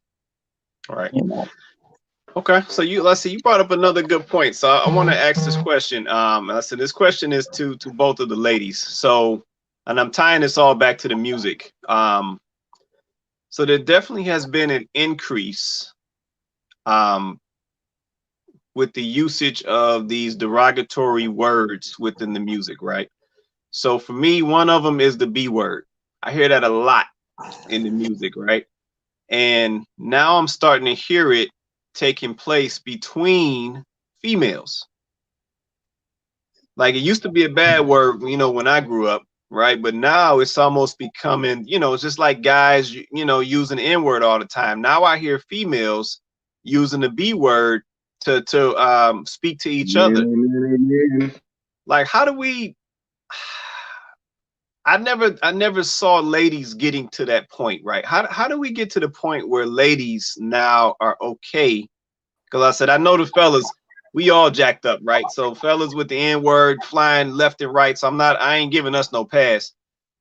Right. Okay, so let's see, you brought up another good point. So I want to ask this question. I said this question is to both of the ladies. So, and I'm tying this all back to the music. So there definitely has been an increase um with the usage of these derogatory words within the music, right? So for me, one of them is the B word. I hear that a lot in the music, right? And now I'm starting to hear it taking place between females. Like it used to be a bad word, when I grew up, right? But now it's almost becoming, it's just like guys, using the N word all the time. Now I hear females using the B word to speak to each other. Like, how do we? I never saw ladies getting to that point, right? How do we get to the point where ladies now are okay? Because I said I know the fellas, we all jacked up, right? So fellas with the N word flying left and right. So I ain't giving us no pass.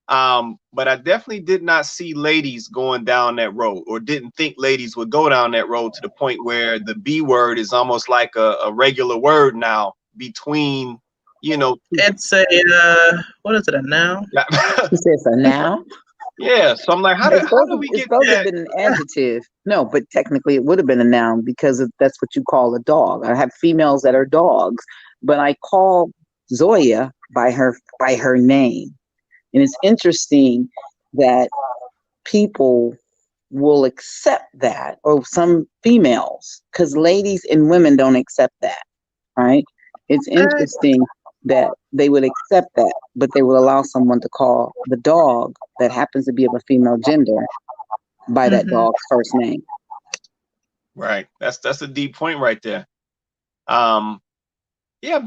But I definitely did not see ladies going down that road, or didn't think ladies would go down that road to the point where the B word is almost like a regular word now between, It's a what is it, a noun? He says a noun. Yeah, so I'm like, how do we It's get supposed to that? have been an adjective. No, but technically it would have been a noun because that's what you call a dog. I have females that are dogs, but I call Zoya by her name. And it's interesting that people will accept that, or some females, because ladies and women don't accept that, right? It's interesting that they would accept that, but they will allow someone to call the dog that happens to be of a female gender by that dog's first name. Right. That's a deep point right there. Yeah,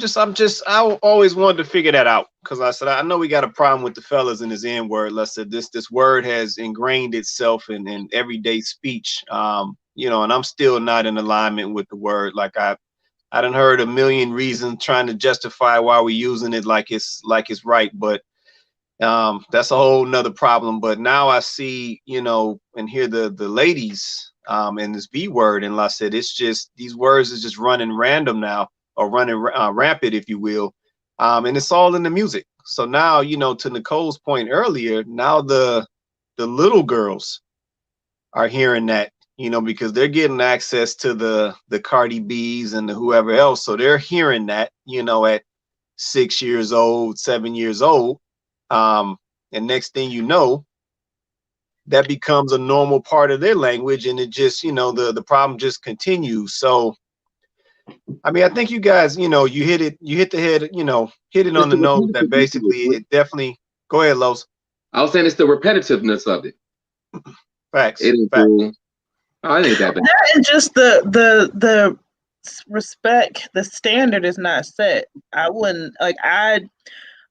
I always wanted to figure that out, because I said I know we got a problem with the fellas in this N word. Let's say this word has ingrained itself in everyday speech. And I'm still not in alignment with the word. Like I done heard a million reasons trying to justify why we're using it like it's right, but that's a whole nother problem. But now I see, and hear the ladies and this B word, and like I said, it's just these words is just running random now, or running rampant, if you will, and it's all in the music. So now, to Nicole's point earlier, now the little girls are hearing that, because they're getting access to the Cardi B's and the whoever else, so they're hearing that, at 6 years old, 7 years old. And next thing you know, that becomes a normal part of their language, and it just, the problem just continues. So, I mean, I think you guys, you hit the head, hit it on the nose, that basically it definitely. Go ahead, Los. I was saying it's the repetitiveness of it. Facts. It ain't cool. Oh, it ain't that bad. That and just the respect, the standard is not set. I wouldn't a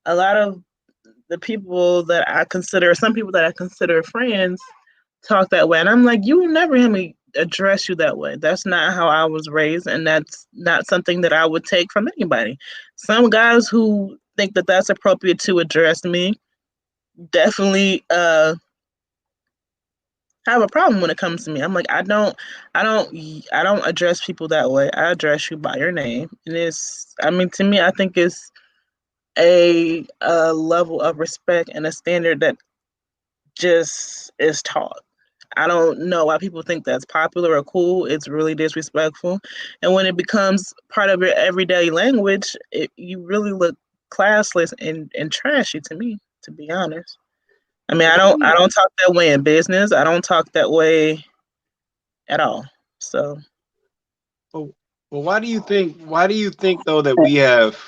lot of the people that I consider, some people that I consider friends, talk that way. And I'm like, you will never hear me address you that way. That's not how I was raised. And that's not something that I would take from anybody. Some guys who think that that's appropriate to address me definitely have a problem when it comes to me. I'm like, I don't address people that way. I address you by your name. And to me, I think it's a level of respect and a standard that just is taught. I don't know why people think that's popular or cool. It's really disrespectful. And when it becomes part of your everyday language, you really look classless and trashy to me, to be honest. I mean, I don't talk that way in business. I don't talk that way at all. So Well, why do you think though that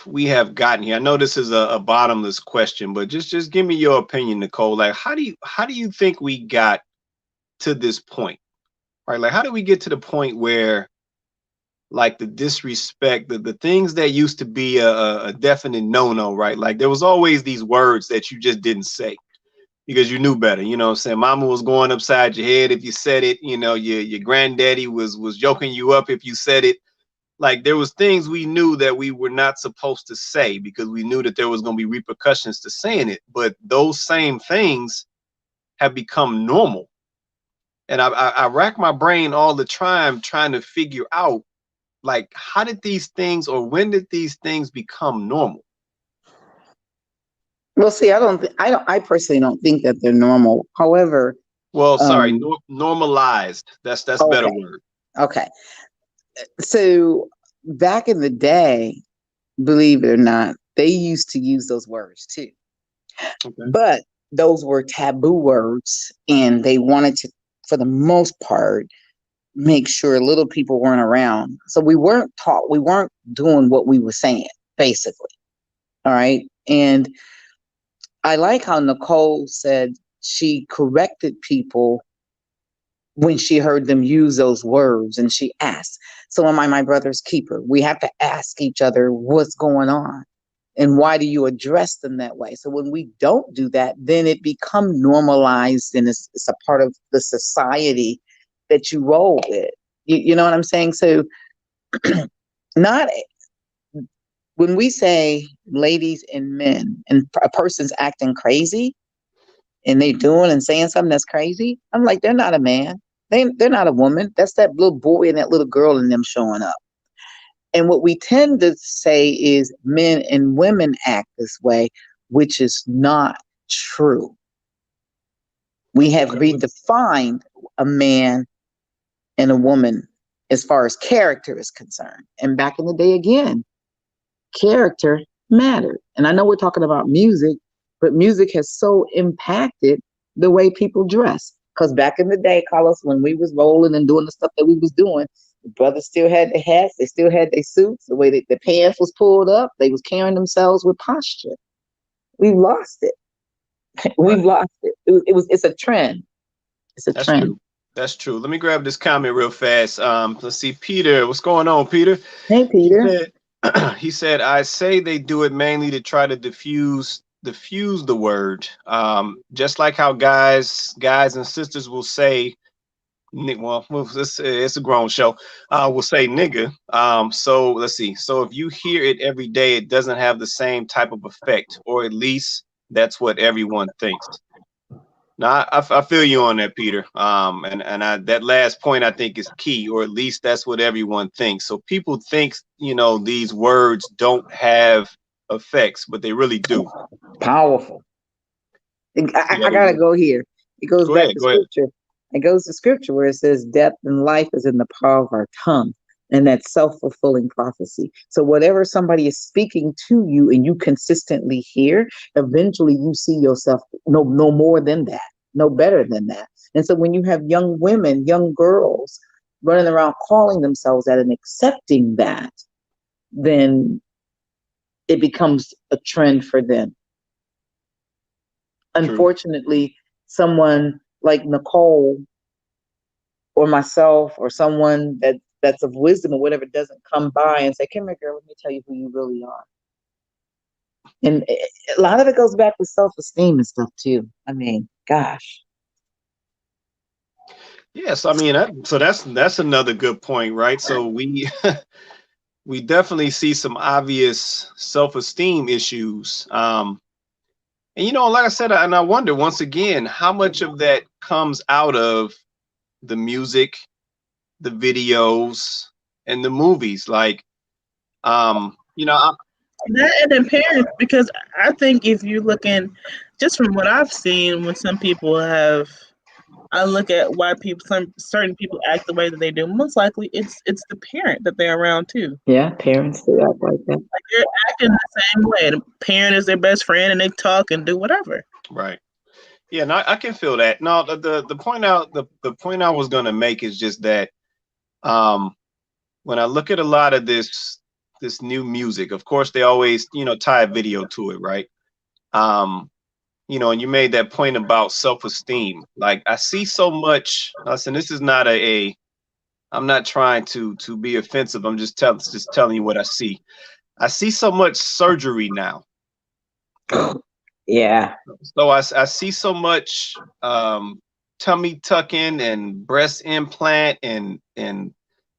we have gotten here? I know this is a bottomless question, but just give me your opinion, Nicole. Like, how do you think we got to this point? Right? Like, how do we get to the point where, like, the disrespect, the things that used to be a definite no-no, right? Like, there was always these words that you just didn't say because you knew better. You know what I'm saying? Mama was going upside your head if you said it. Your granddaddy was joking you up if you said it. Like, there was things we knew that we were not supposed to say because we knew that there was going to be repercussions to saying it. But those same things have become normal. And I rack my brain all the time trying to figure out like, how did these things, or when did these things become normal? Well, see, I personally don't think that they're normal. However, Well, sorry, um, normalized. That's a better okay, word. okay. So back in the day, believe it or not, they used to use those words too. Okay. But those were taboo words, and they wanted to, for the most part, make sure little people weren't around. So we weren't taught, we weren't doing what we were saying, basically. All right. And I like how Nicole said she corrected people when she heard them use those words, and she asked, so am I my brother's keeper? We have to ask each other what's going on and why do you address them that way. So when we don't do that, then it becomes normalized, and it's a part of the society that you roll with. You know what I'm saying? So not when we say ladies and men and a person's acting crazy and they doing and saying something that's crazy, I'm like, they're not a man. They're not a woman. That's that little boy and that little girl in them showing up. And what we tend to say is men and women act this way, which is not true. We have Okay. redefined a man and a woman as far as character is concerned. And back in the day, again, character mattered. And I know we're talking about music, but music has so impacted the way people dress. Because back in the day, Carlos, when we was rolling and doing the stuff that we was doing, the brothers still had their hats, they still had their suits, the way that the pants was pulled up, they was carrying themselves with posture. We've lost it. We've Right. lost it. It's a trend. It's a That's trend. true. That's true. Let me grab this comment real fast. Let's see, Peter. What's going on, Peter? Hey, He Peter. said, he said, I say they do it mainly to try to diffuse the word. Just like how guys and sisters will say, well, it's a grown show. Will say nigga. So let's see. So if you hear it every day, it doesn't have the same type of effect, or at least that's what everyone thinks. No, I feel you on that, Peter. And that last point I think is key, or at least that's what everyone thinks. So people think, these words don't have effects, but they really do. Powerful. Yeah, I they gotta do. go here. It goes Go back ahead. to Go ahead. scripture. It goes to scripture where it says death and life is in the power of our tongue. And that's self-fulfilling prophecy. So whatever somebody is speaking to you and you consistently hear, eventually you see yourself no more than that, no better than that. And so when you have young women, young girls running around calling themselves that and accepting that, then it becomes a trend for them. True. Unfortunately, someone like Nicole or myself or someone that's of wisdom or whatever doesn't come by and say, come here, girl, let me tell you who you really are. And a lot of it goes back to self-esteem and stuff too. I mean, gosh. Yes, I mean so that's another good point, right? So we we definitely see some obvious self-esteem issues. And like I said, and I wonder once again how much of that comes out of the music, the videos, and the movies. Like, That and then parents, because I think if you're looking, just from what I've seen, when some people have, I look at why some certain people act the way that they do. Most likely, it's the parent that they're around too. Yeah, parents do act like that. Like they're acting the same way. The parent is their best friend, and they talk and do whatever. right. Yeah, no, I can feel that. No, the point I was gonna make is just that when I look at a lot of this new music, of course they always tie a video to it, right? And you made that point about self-esteem. Like I see so much. Listen, this is not I'm not trying to be offensive. I'm just telling you what I see. I see so much surgery now. Yeah. So I see so much tummy tucking and breast implant and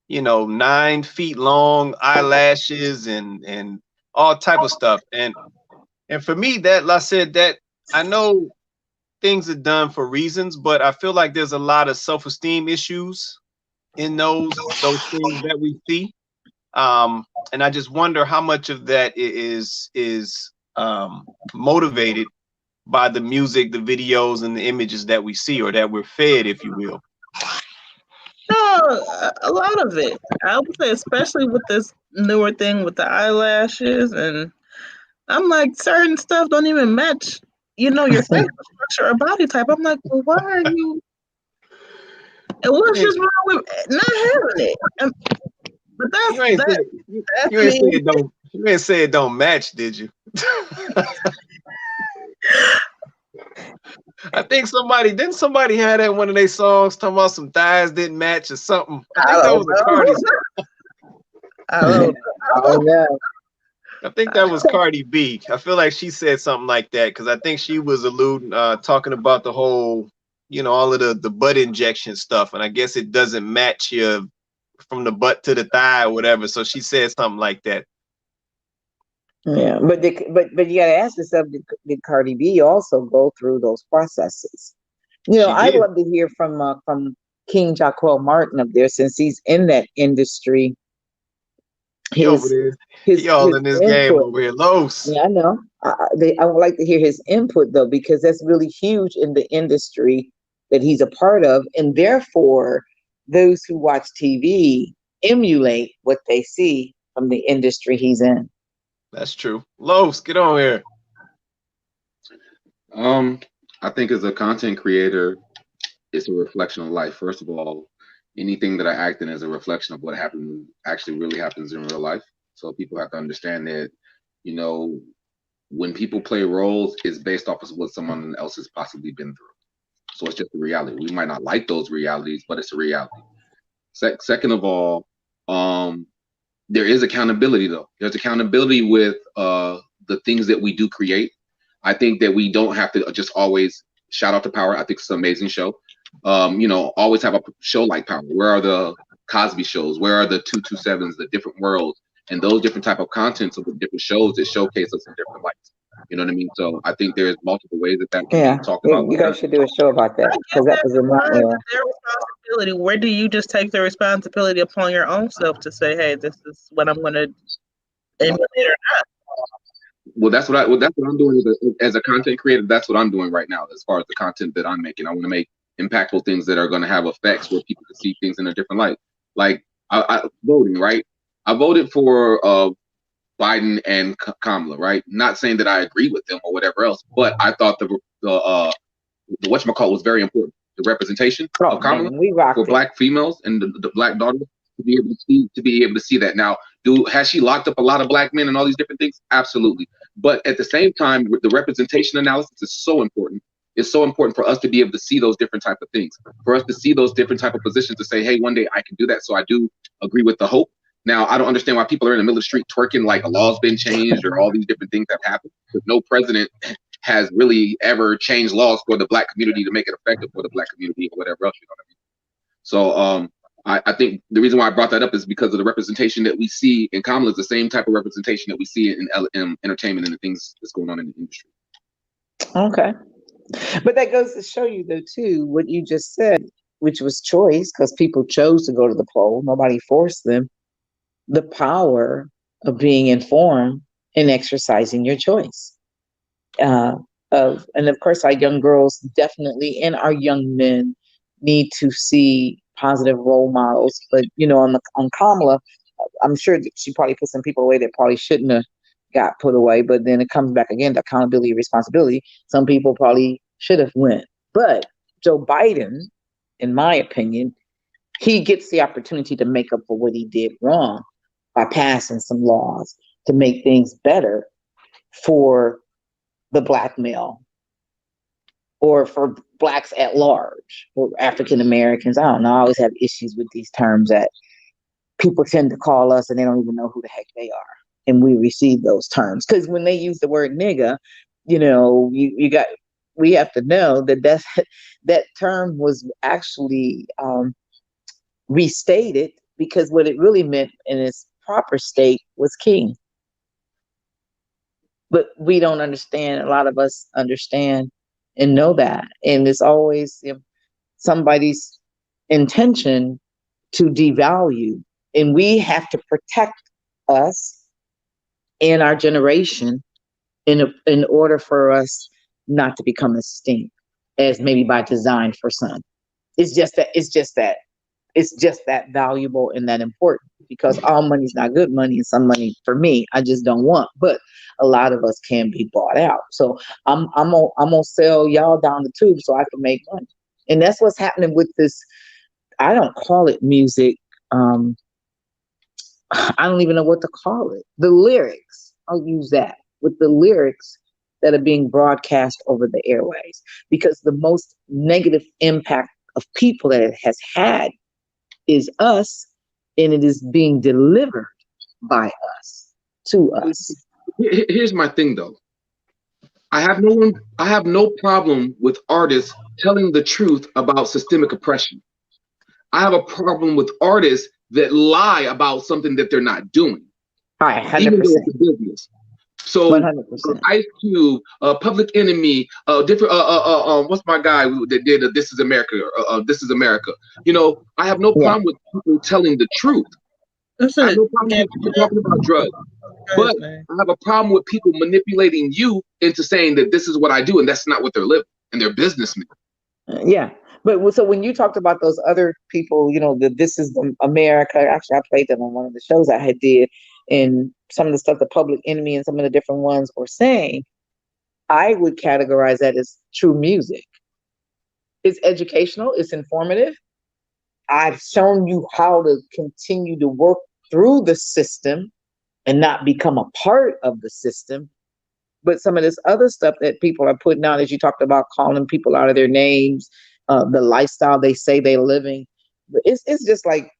9 feet long eyelashes and all type of stuff. And for me, that, like I said, that I know things are done for reasons, but I feel like there's a lot of self-esteem issues in those things that we see. And I just wonder how much of that is motivated by the music, the videos, and the images that we see, or that we're fed, if you will. No, a lot of it. I would say, especially with this newer thing with the eyelashes, and I'm like, certain stuff don't even match, your facial structure or body type. I'm like, well, why are you? And what's just wrong with not having it? But You ain't that's say me. it don't. You ain't say it don't match, did you? I think somebody had that in one of their songs talking about some thighs didn't match or something. I think that was a Cardi. I don't know. I think that was Cardi B. I feel like she said something like that because I think she was alluding, talking about the whole, all of the butt injection stuff, and I guess it doesn't match you from the butt to the thigh or whatever. So she said something like that. Yeah, but you gotta ask yourself, did Cardi B also go through those processes? I'd love to hear from King Jacquel Martin up there, since he's in that industry. He over there. He all in this game over here, Los. Yeah, I know. I would like to hear his input though, because that's really huge in the industry that he's a part of, and therefore those who watch TV emulate what they see from the industry he's in. That's true. Los, get on here. I think as a content creator, it's a reflection of life. First of all, anything that I act in is a reflection of what really happens in real life. So people have to understand that, when people play roles, it's based off of what someone else has possibly been through. So it's just a reality. We might not like those realities, but it's a reality. Second of all, there is accountability though. There's accountability with the things that we do create. I think that we don't have to just always shout out to Power. I think it's an amazing show. Always have a show like Power. Where are the Cosby shows? Where are the 227s, the different worlds, and those different type of contents of the different shows that showcase us in different lights? You know what I mean? So I think there's multiple ways that can be talked about. You guys should do a show about that, because that was their responsibility. Where do you just take the responsibility upon your own self to say, hey, this is what I'm going to emulate or not? Well, that's what I'm doing as a content creator. That's what I'm doing right now, as far as the content that I'm making. I want to make impactful things that are going to have effects where people can see things in a different light. Like I voting, right? I voted for Biden and Kamala, right? Not saying that I agree with them or whatever else, but I thought the whatchamacallit was very important. The representation of Kamala for Black females and the Black daughters to be able to see that. Now, has she locked up a lot of Black men and all these different things? Absolutely. But at the same time, the representation analysis is so important. It's so important for us to be able to see those different type of things, for us to see those different type of positions to say, hey, one day I can do that. So I do agree with the hope. Now, I don't understand why people are in the middle of the street twerking like a law's been changed or all these different things have happened, because no president has really ever changed laws for the Black community to make it effective for the Black community or whatever else, you know what I mean? So I think the reason why I brought that up is because of the representation that we see in Kamala is the same type of representation that we see in entertainment and the things that's going on in the industry. Okay. But that goes to show you, though, too, what you just said, which was choice, because people chose to go to the poll. Nobody forced them. The power of being informed and exercising your choice. And of course, our young girls definitely, and our young men, need to see positive role models. But, on Kamala, I'm sure that she probably put some people away that probably shouldn't have got put away, but then it comes back again to accountability, responsibility. Some people probably should have went. But Joe Biden, in my opinion, he gets the opportunity to make up for what he did wrong by passing some laws to make things better for the Black male, or for Blacks at large, or African Americans. I don't know. I always have issues with these terms that people tend to call us and they don't even know who the heck they are. And we receive those terms because when they use the word nigga, we have to know that term was actually restated, because what it really meant in its proper state was king. But we don't understand. A lot of us understand and know that. And it's always somebody's intention to devalue And we have to protect us and our generation in order for us not to become extinct, as maybe by design for some. It's just that valuable and that important, because all money's not good money, and some money for me I just don't want. But a lot of us can be bought out. So I'm gonna sell y'all down the tube so I can make money. And that's what's happening with this. I don't call it music. Um, I don't even know what to call it. The lyrics, I'll use that, with the lyrics that are being broadcast over the airways, because the most negative impact of people that it has had is us, and it is being delivered by us to us. Here's my thing though. I have no problem with artists telling the truth about systemic oppression. I have a problem with artists that lie about something that they're not doing, All right, even though 100%. it's a business. So 100%. Ice Cube, Public Enemy, different. What's my guy that did This Is America? This Is America. You know, I have no Yeah. problem with people telling the truth. I have no problem with people talking about drugs, but I have a problem with people manipulating you into saying that this is what I do, and that's not what they're living, and they're businessmen. Yeah. But so when you talked about those other people, that This Is America, actually I played them on one of the shows I had did, and some of the stuff the Public Enemy and some of the different ones were saying, I would categorize that as true music. It's educational, it's informative. I've shown you how to continue to work through the system and not become a part of the system. But some of this other stuff that people are putting out, as you talked about, calling people out of their names, the lifestyle they say they're living, it's just like,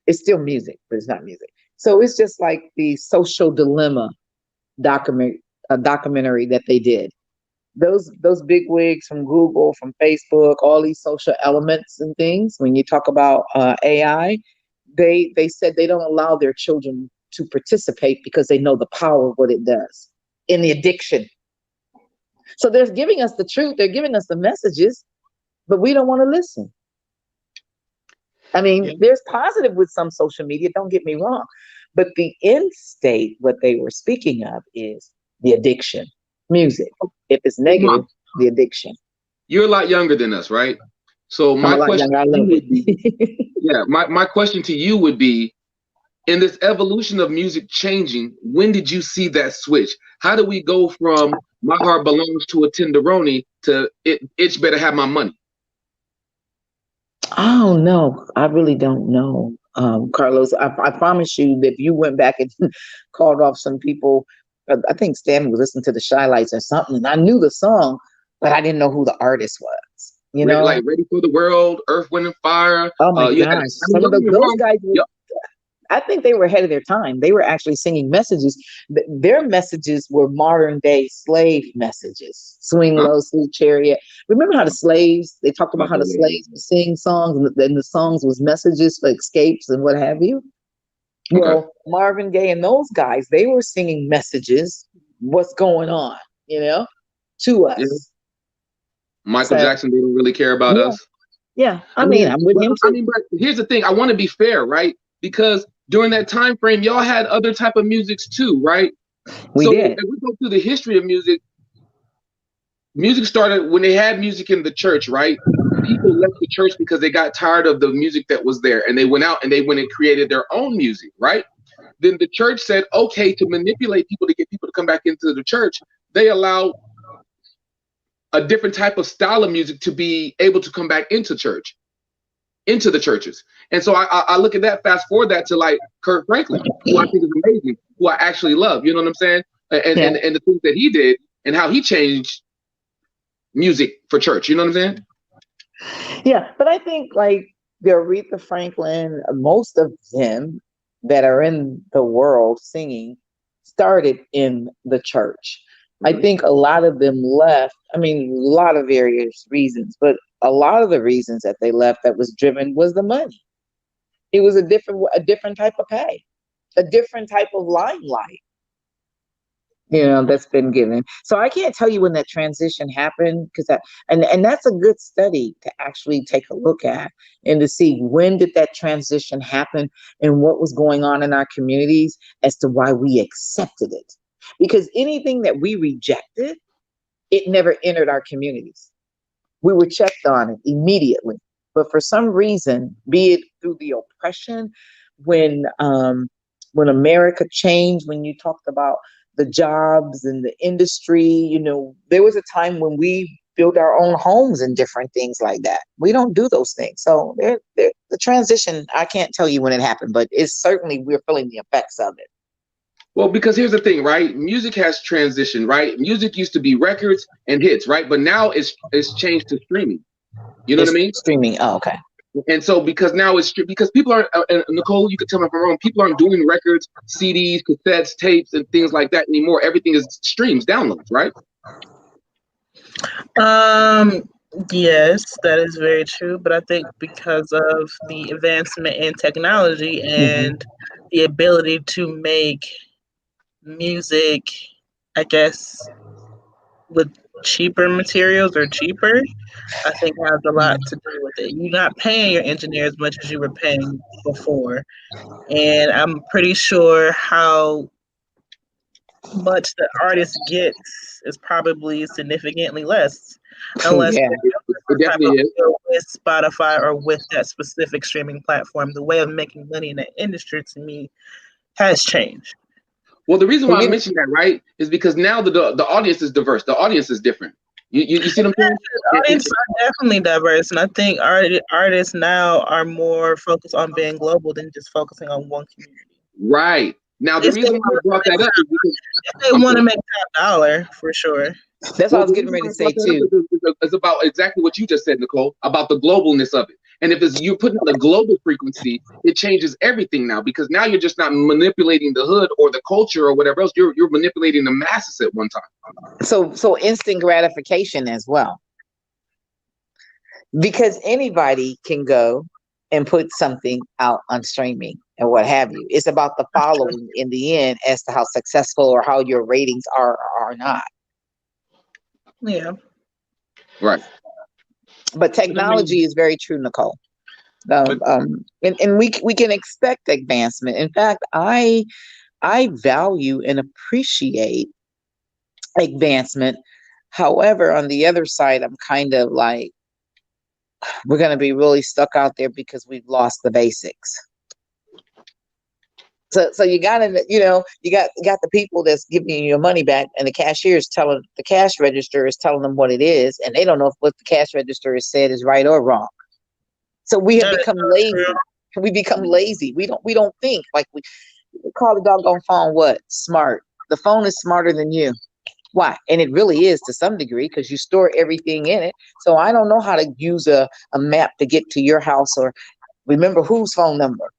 it's still music, but it's not music. So it's just like the Social Dilemma documentary that they did. Those big wigs from Google, from Facebook, all these social elements and things. When you talk about AI, they said they don't allow their children to participate because they know the power of what it does in the addiction. So they're giving us the truth, they're giving us the messages, but we don't want to listen. I mean, there's positive with some social media, don't get me wrong, but the end state, what they were speaking of, is the addiction. Music. If it's negative, the addiction. You're a lot younger than us, right? So my question would be, my question to you would be, in this evolution of music changing, when did you see that switch? How do we go from My Heart Belongs to a Tenderoni to Itch Better Have My Money? I don't know. I really don't know, Carlos. I promise you that if you went back and called off some people, I think Stanley was listening to the Shy Lights or something, and I knew the song, but I didn't know who the artist was. Like Ready for the World, Earth, Wind and Fire. Oh my gosh, some of those guys. I think they were ahead of their time. They were actually singing messages. Their messages were modern day slave messages. Swing low, sweet chariot. Remember how the slaves, they talked about how the slaves would sing songs, and the songs was messages for escapes and what have you. Well, Marvin Gaye and those guys, they were singing messages, what's going on, to us. Yeah. Michael Jackson didn't really care about us. Yeah, I mean, I'm with him too. But here's the thing. I want to be fair, right? Because during that time frame, y'all had other type of musics too, right? We did. If we go through the history of music, music started when they had music in the church, right? People left the church because they got tired of the music that was there, and they went out and they went and created their own music, right? Then the church said, okay, to manipulate people, to get people to come back into the church, they allowed a different type of style of music to be able to come back into the churches. And so I look at that, fast forward that to like Kirk Franklin, who I think is amazing, who I actually love, you know what I'm saying? And the things that he did and how he changed music for church, you know what I'm saying? Yeah, but I think like the Aretha Franklin, most of them that are in the world singing started in the church. I think a lot of them left, I mean, a lot of various reasons, but a lot of the reasons that they left that was driven was the money. It was a different type of pay, a different type of limelight. that's been given. So I can't tell you when that transition happened, because and that's a good study to actually take a look at, and to see when did that transition happen and what was going on in our communities as to why we accepted it. Because anything that we rejected, it never entered our communities. We were checked on it immediately. But for some reason, be it through the oppression, when America changed, when you talked about the jobs and the industry, there was a time when we built our own homes and different things like that. We don't do those things. So the transition, I can't tell you when it happened, but it's certainly we're feeling the effects of it. Well, because here's the thing, right? Music has transitioned, right? Music used to be records and hits, right? But now it's changed to streaming. You know what I mean? Streaming. Oh, okay. And so because now because people aren't, Nicole, you could tell me if I'm wrong, people aren't doing records, CDs, cassettes, tapes, and things like that anymore. Everything is streams, downloads, right? Yes, that is very true. But I think because of the advancement in technology and the ability to make music, I guess, with cheaper materials or cheaper, I think has a lot to do with it. You're not paying your engineer as much as you were paying before. And I'm pretty sure how much the artist gets is probably significantly less, unless Yeah. It definitely is. with Spotify or with that specific streaming platform. The way of making money in that industry, to me, has changed. Well, the reason why I mentioned that, right, is because now the audience is diverse. The audience is different. You see what I'm saying? Audiences are definitely diverse, and I think artists now are more focused on being global than just focusing on one community. Right. Now, the reason why I brought that up is because they want to make top dollar, for sure. That's what I was getting ready to say too. It's about exactly what you just said, Nicole, about the globalness of it. And if you're putting on a global frequency, it changes everything now, because now you're just not manipulating the hood or the culture or whatever else. You're manipulating the masses at one time. So instant gratification as well, because anybody can go and put something out on streaming and what have you. It's about the following in the end as to how successful or how your ratings are or are not. Yeah. Right. But technology is very true, Nicole. And we can expect advancement. In fact, I value and appreciate advancement. However, on the other side, I'm kind of like, we're going to be really stuck out there because we've lost the basics. So you gotta, you got the people that's giving you your money back, and the cash register is telling them what it is, and they don't know if what the cash register has said is right or wrong. So we have become lazy. We become lazy. We don't think like we call the doggone phone what? Smart. The phone is smarter than you. Why? And it really is to some degree, because you store everything in it. So I don't know how to use a map to get to your house or remember whose phone number.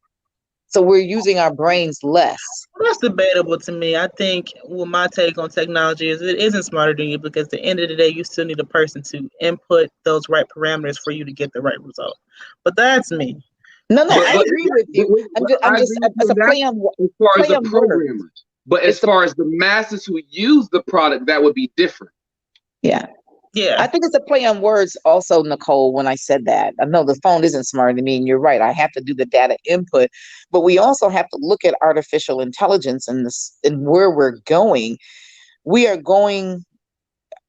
So we're using our brains less. That's debatable to me. I think my take on technology is it isn't smarter than you, because at the end of the day, you still need a person to input those right parameters for you to get the right result. But that's me. No, I agree with you. I'm just as a play on as far as the programmers. But as far as the masses who use the product, that would be different. Yeah. Yeah. I think it's a play on words also, Nicole, when I said that. I know the phone isn't smarter than me, and you're right. I have to do the data input, but we also have to look at artificial intelligence and where we're going. We are going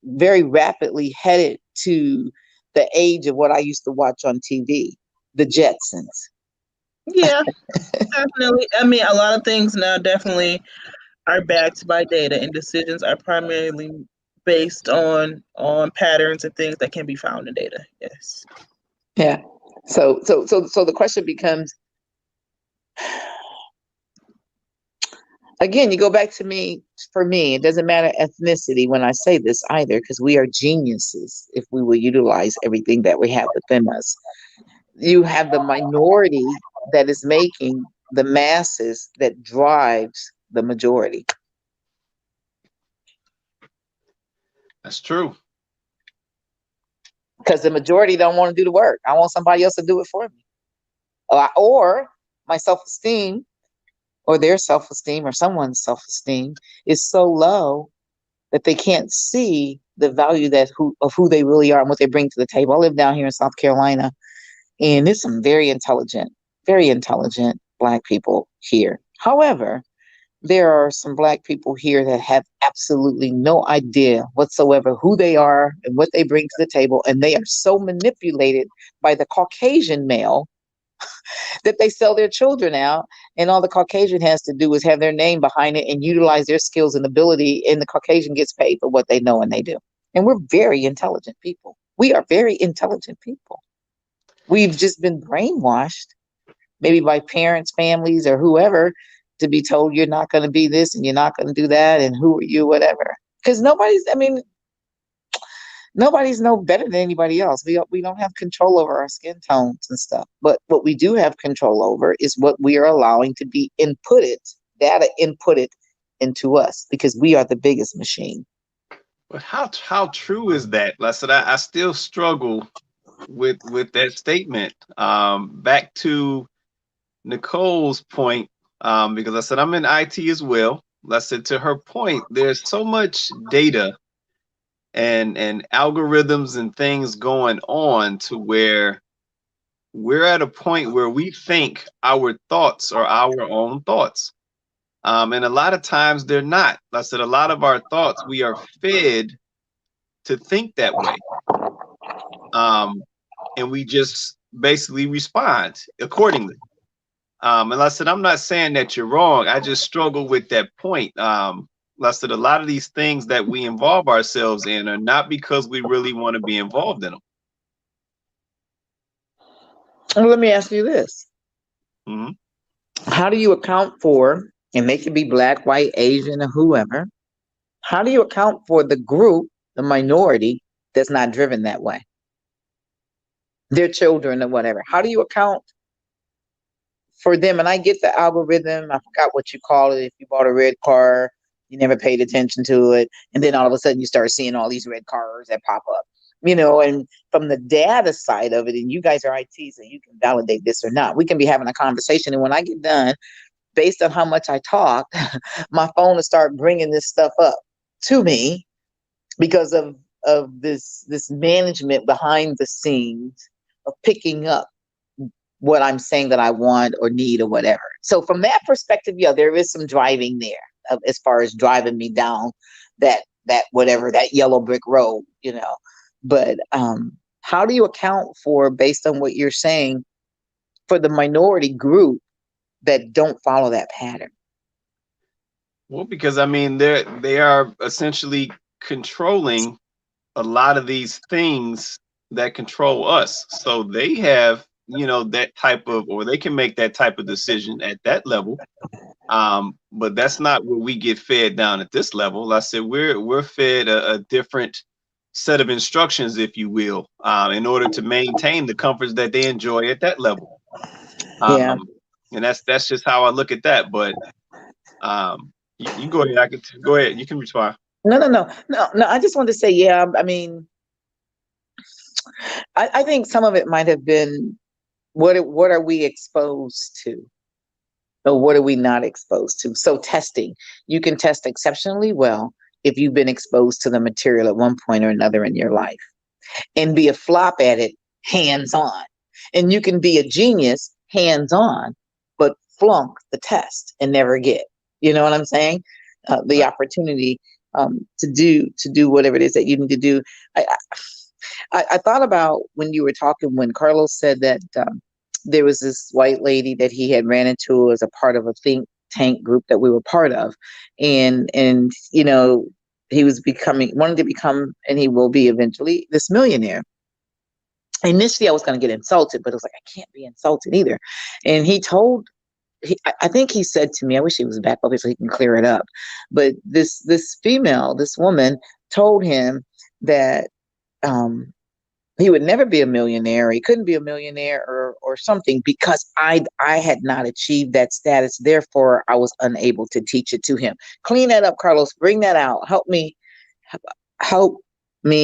very rapidly headed to the age of what I used to watch on TV, the Jetsons. Yeah, definitely. I mean, a lot of things now definitely are backed by data, and decisions are primarily based on patterns and things that can be found in data. Yes. Yeah. So the question becomes, again, you go back to for me, it doesn't matter ethnicity when I say this either, because we are geniuses if we will utilize everything that we have within us. You have the minority that is making the masses that drives the majority. That's true. Because the majority don't want to do the work. I want somebody else to do it for me. Or my self-esteem or their self-esteem or someone's self-esteem is so low that they can't see the value of who they really are and what they bring to the table. I live down here in South Carolina, and there's some very intelligent Black people here. However, there are some Black people here that have absolutely no idea whatsoever who they are and what they bring to the table, and they are so manipulated by the Caucasian male that they sell their children out, and all the Caucasian has to do is have their name behind it and utilize their skills and ability, and the Caucasian gets paid for what they know and they do. And we're very intelligent people. We are very intelligent people. We've just been brainwashed, maybe by parents, families, or whoever, to be told you're not going to be this and you're not going to do that, and who are you, whatever. Because nobody's no better than anybody else. We don't have control over our skin tones and stuff. But what we do have control over is what we are allowing to be data inputted into us, because we are the biggest machine. But how true is that? Like I said, I still struggle with that statement. Back to Nicole's point, because I said I'm in IT as well. I said, to her point, there's so much data and algorithms and things going on to where we're at a point where we think our thoughts are our own thoughts. And a lot of times they're not. Like I said, a lot of our thoughts, we are fed to think that way. And we just basically respond accordingly. And like I said, I'm not saying that you're wrong. I just struggle with that point. Like I said, a lot of these things that we involve ourselves in are not because we really want to be involved in them. Well, let me ask you this. Mm-hmm. How do you account for, and they can be Black, white, Asian, or whoever, how do you account for the group, the minority, that's not driven that way? Their children or whatever. How do you account for them? And I get the algorithm. I forgot what you call it. If you bought a red car, you never paid attention to it, and then all of a sudden you start seeing all these red cars that pop up. And from the data side of it, and you guys are IT, so you can validate this or not. We can be having a conversation, and when I get done, based on how much I talk, my phone will start bringing this stuff up to me because of this management behind the scenes of picking up what I'm saying that I want or need or whatever. So from that perspective, yeah, there is some driving there as far as driving me down that whatever, that yellow brick road, But how do you account for, based on what you're saying, for the minority group that don't follow that pattern? Well, because they are essentially controlling a lot of these things that control us. So they have, that type of, or they can make that type of decision at that level. But that's not what we get fed down at this level. Like I said, we're fed a different set of instructions, if you will, in order to maintain the comforts that they enjoy at that level. Yeah. And that's just how I look at that. But you go ahead. Go ahead. You can respond. No. I just wanted to say, yeah. I think some of it might have been what are we exposed to, or what are we not exposed to? So testing, you can test exceptionally well if you've been exposed to the material at one point or another in your life, and be a flop at it hands-on. And you can be a genius hands-on, but flunk the test and never get, you know what I'm saying? The opportunity to do whatever it is that you need to do. I thought about when you were talking, when Carlos said that there was this white lady that he had ran into as a part of a think tank group that we were part of, and he was wanted to become, and he will be eventually, this millionaire. Initially I was going to get insulted, but it was like, I can't be insulted either. And I think he said to me, I wish he was back up so he can clear it up, but this woman told him that he would never be a millionaire. He couldn't be a millionaire or something, because I had not achieved that status. Therefore, I was unable to teach it to him. Clean that up, Carlos. Bring that out. Help me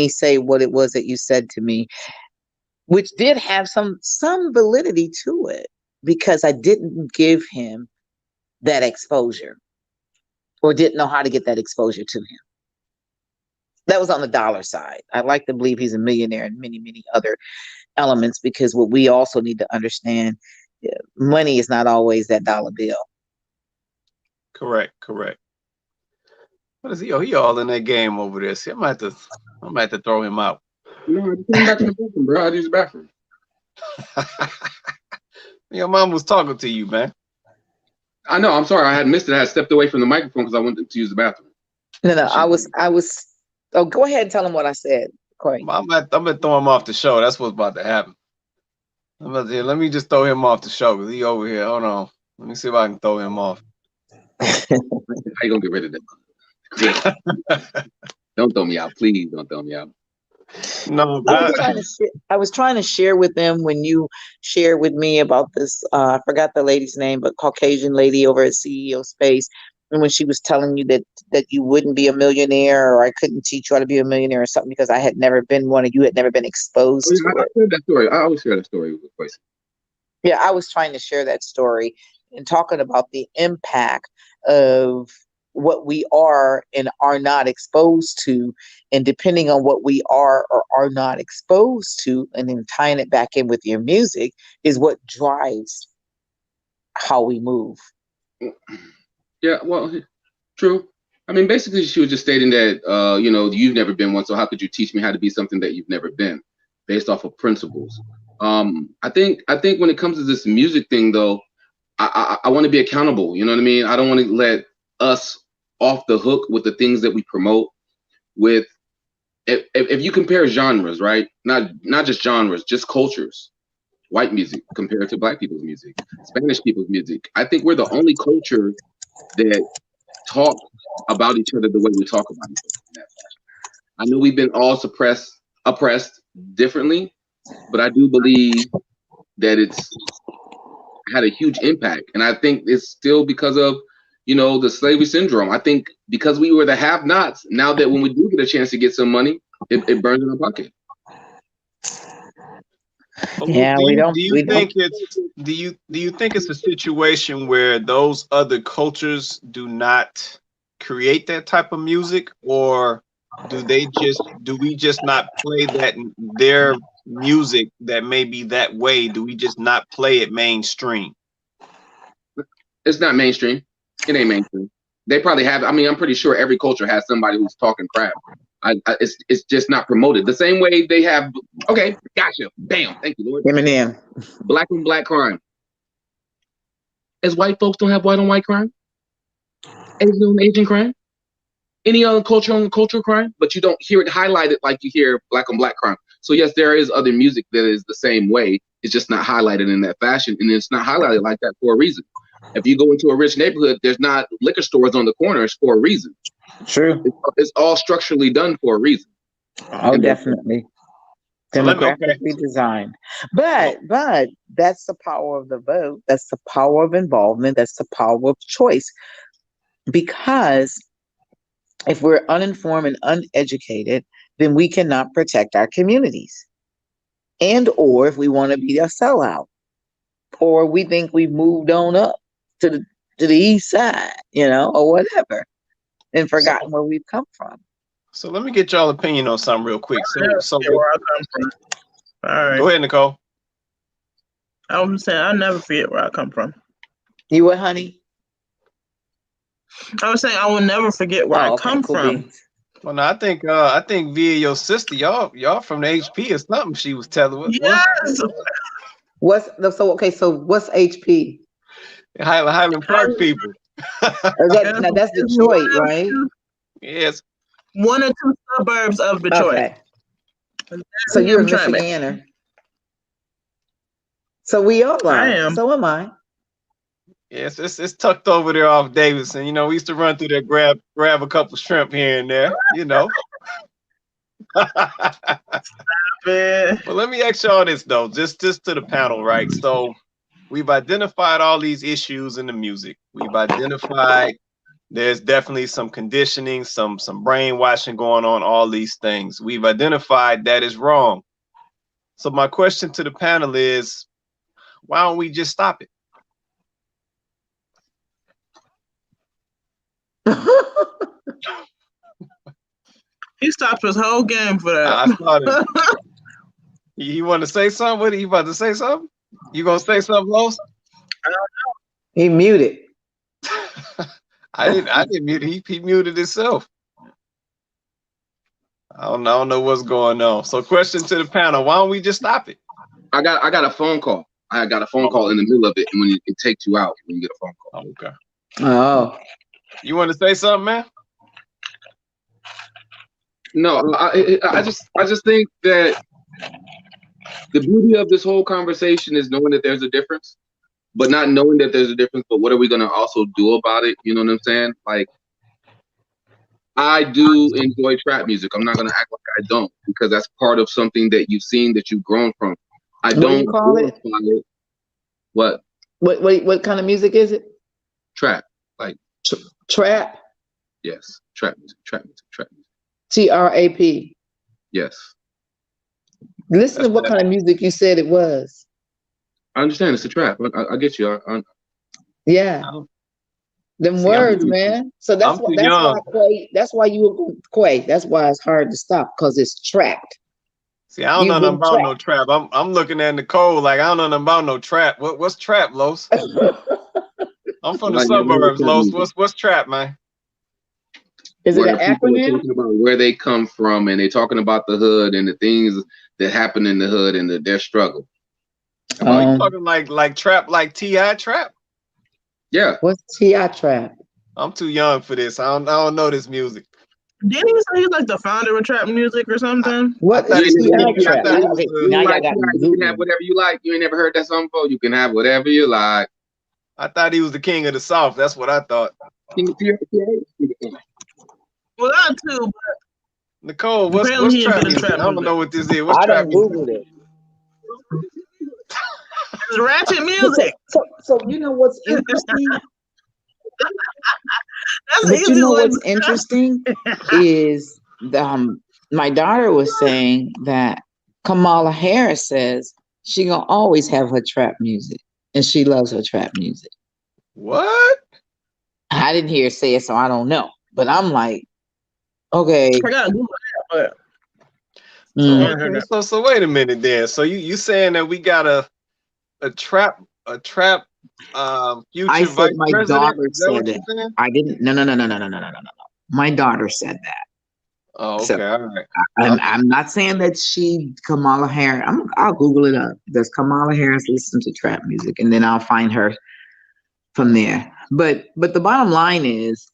say what it was that you said to me, which did have some validity to it, because I didn't give him that exposure or didn't know how to get that exposure to him. That was on the dollar side. I like to believe he's a millionaire in many, many other elements, because what we also need to understand, money is not always that dollar bill. Correct. What is he? Oh, he all in that game over there. See, I'm gonna have to throw him out. No, I just came back to the bathroom, bro. I use the bathroom. Your mom was talking to you, man. I know. I'm sorry. I had missed it. I had stepped away from the microphone because I wanted to use the bathroom. No, I was. Oh, go ahead and tell him what I said, Corey. I'm gonna throw him off the show. That's what's about to happen. Let me just throw him off the show because he over here. Hold on. Let me see if I can throw him off. How you gonna get rid of that? Don't throw me out, please. Don't throw me out. No, I was trying to share with them when you shared with me about this. I forgot the lady's name, but Caucasian lady over at CEO Space, and when she was telling you that you wouldn't be a millionaire, or I couldn't teach you how to be a millionaire or something because I had never been one, and you had never been exposed to it. I heard that story. I always share that story with Quasi. Yeah, I was trying to share that story and talking about the impact of what we are and are not exposed to, and depending on what we are or are not exposed to, and then tying it back in with your music is what drives how we move. Yeah, well, true. I mean, basically, she was just stating that, you've never been one, so how could you teach me how to be something that you've never been, based off of principles? I think when it comes to this music thing, though, I want to be accountable. You know what I mean? I don't want to let us off the hook with the things that we promote. With if you compare genres, right? Not just genres, just cultures. White music compared to Black people's music, Spanish people's music. I think we're the only culture that talk about each other the way we talk about each other. I know we've been all oppressed differently, but I do believe that it's had a huge impact. And I think it's still because of, the slavery syndrome. I think because we were the have-nots, now that when we do get a chance to get some money, it burns in our pocket. Yeah, do you think it's a situation where those other cultures do not create that type of music, or do we just not play their music that may be that way? Do we just not play it mainstream? It's not mainstream. It ain't mainstream. They probably have. I mean, I'm pretty sure every culture has somebody who's talking crap. It's just not promoted the same way they have. Okay, gotcha. Bam. Thank you, Lord. Eminem. Black on black crime. As white folks don't have white on white crime. Asian on Asian crime. Any other culture on cultural crime, but you don't hear it highlighted like you hear black on black crime. So yes, there is other music that is the same way. It's just not highlighted in that fashion, and it's not highlighted like that for a reason. If you go into a rich neighborhood, there's not liquor stores on the corners for a reason. True. It's all structurally done for a reason. Oh, definitely. Demographically designed. But that's the power of the vote. That's the power of involvement. That's the power of choice. Because if we're uninformed and uneducated, then we cannot protect our communities. And or if we want to be a sellout, or we think we've moved on up to the east side, or whatever, and forgotten where we've come from. So let me get y'all opinion on something real quick. So where I come from. All right. Go ahead, Nicole. I was saying I never forget where I come from. You what, honey? I was saying I will never forget where I come from. Well, no, I think via your sister, y'all from the HP or something. She was telling us. Yes. So what's HP? Highland Park people. Now that's Detroit, right? Yes. One or two suburbs of Detroit. Okay. So you're a Michigander. So we all are. I am. So am I. Yes, it's tucked over there off Davidson. We used to run through there, grab a couple shrimp here and there. But let me ask y'all this though, just to the panel, right? So we've identified all these issues in the music. We've identified there's definitely some conditioning, some brainwashing going on, all these things. We've identified that is wrong. So my question to the panel is, why don't we just stop it? He stopped his whole game for I that. saw that. He want to say something? What, he about to say something? You gonna say something, Los? He muted. I didn't mute. He muted himself. I don't know what's going on. So, question to the panel: why don't we just stop it? I got a phone call. I got a phone call in the middle of it, and when it takes you out when you get a phone call. Oh, okay. Oh, You want to say something, man? No, I just think that the beauty of this whole conversation is knowing that there's a difference, but not knowing that there's a difference. But what are we gonna also do about it? You know what I'm saying? Like, I do enjoy trap music. I'm not gonna act like I don't, because that's part of something that you've seen, that you've grown from. I what do don't you call it? glorify it. What? What kind of music is it? Trap? Like, Trap. yes, trap music, trap music, trap music. TRAP. Yes, Listen to what kind of music you said it was. I understand. It's a trap. I get you. Yeah. Them See, words, man. So that's I'm why too that's young. why Quay, that's why you were Quay. That's why it's hard to stop, because it's trapped. See, I don't know You've nothing been about no trap. I'm looking at Nicole like I don't know nothing about no trap. What's trap, Los? I'm from the Like, never heard suburbs, trap Los. music. What's trap, man? Is it Where an people are acronym? talking about where they come from, and they're talking about the hood and the things that happen in the hood and their struggle. Oh, you talking like trap, like T.I. trap? Yeah. What's T.I. trap? I'm too young for this. I don't know this music. Didn't he say he's like the founder of trap music or something? What thought is he T.I. was- trap? I thought he Okay, was- now You y'all like got T.I., me you can have Googling. whatever you like. You ain't never heard that song before. You can have whatever you like. I thought he was the king of the South. That's what I thought. Well, that too, but Nicole, what's apparently he ain't trap been in music? trap I don't music. know what this is. What's I trap done music? Googled it. It's ratchet music. So you know what's interesting? That's But easy you know one. what's interesting is my daughter was saying that Kamala Harris says she gonna always have her trap music, and she loves her trap music. What? I didn't hear her say it, so I don't know. But I'm like, okay. I gotta Google that, but So I mm, heard okay, that. so wait a minute then. So you saying that we got a trap future I said vice my president? daughter Is that what said you're it. saying? I didn't. No. My daughter said that. Oh, So okay, all right. I'm not saying that Kamala Harris. I'll Google it up. Does Kamala Harris listen to trap music? And then I'll find her from there. But the bottom line is,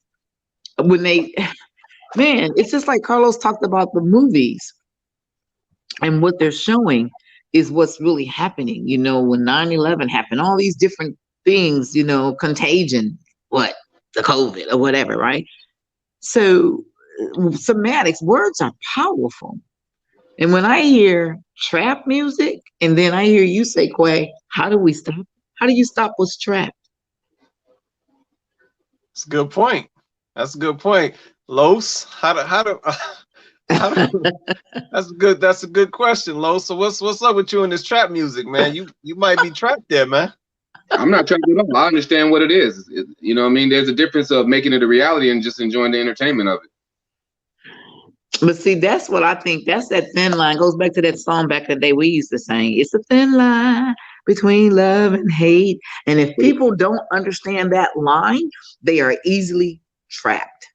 when man, it's just like Carlos talked about the movies, and what they're showing is what's really happening. You know, when 9/11 happened, all these different things, you know, contagion, the COVID or whatever, right? So semantics, words are powerful. And when I hear trap music, and then I hear you say, Quay, how do you stop what's trap? That's a good point. That's a good point. Los, how do that's a good question, Los. So what's up with you in this trap music, man? You might be trapped there, man. I'm not trying to at all. I understand what it is. You know what I mean? There's a difference of making it a reality and just enjoying the entertainment of it. But see, that's what I think. That's that thin line. Goes back to that song back in the day we used to sing. It's a thin line between love and hate. And if people don't understand that line, they are easily trapped.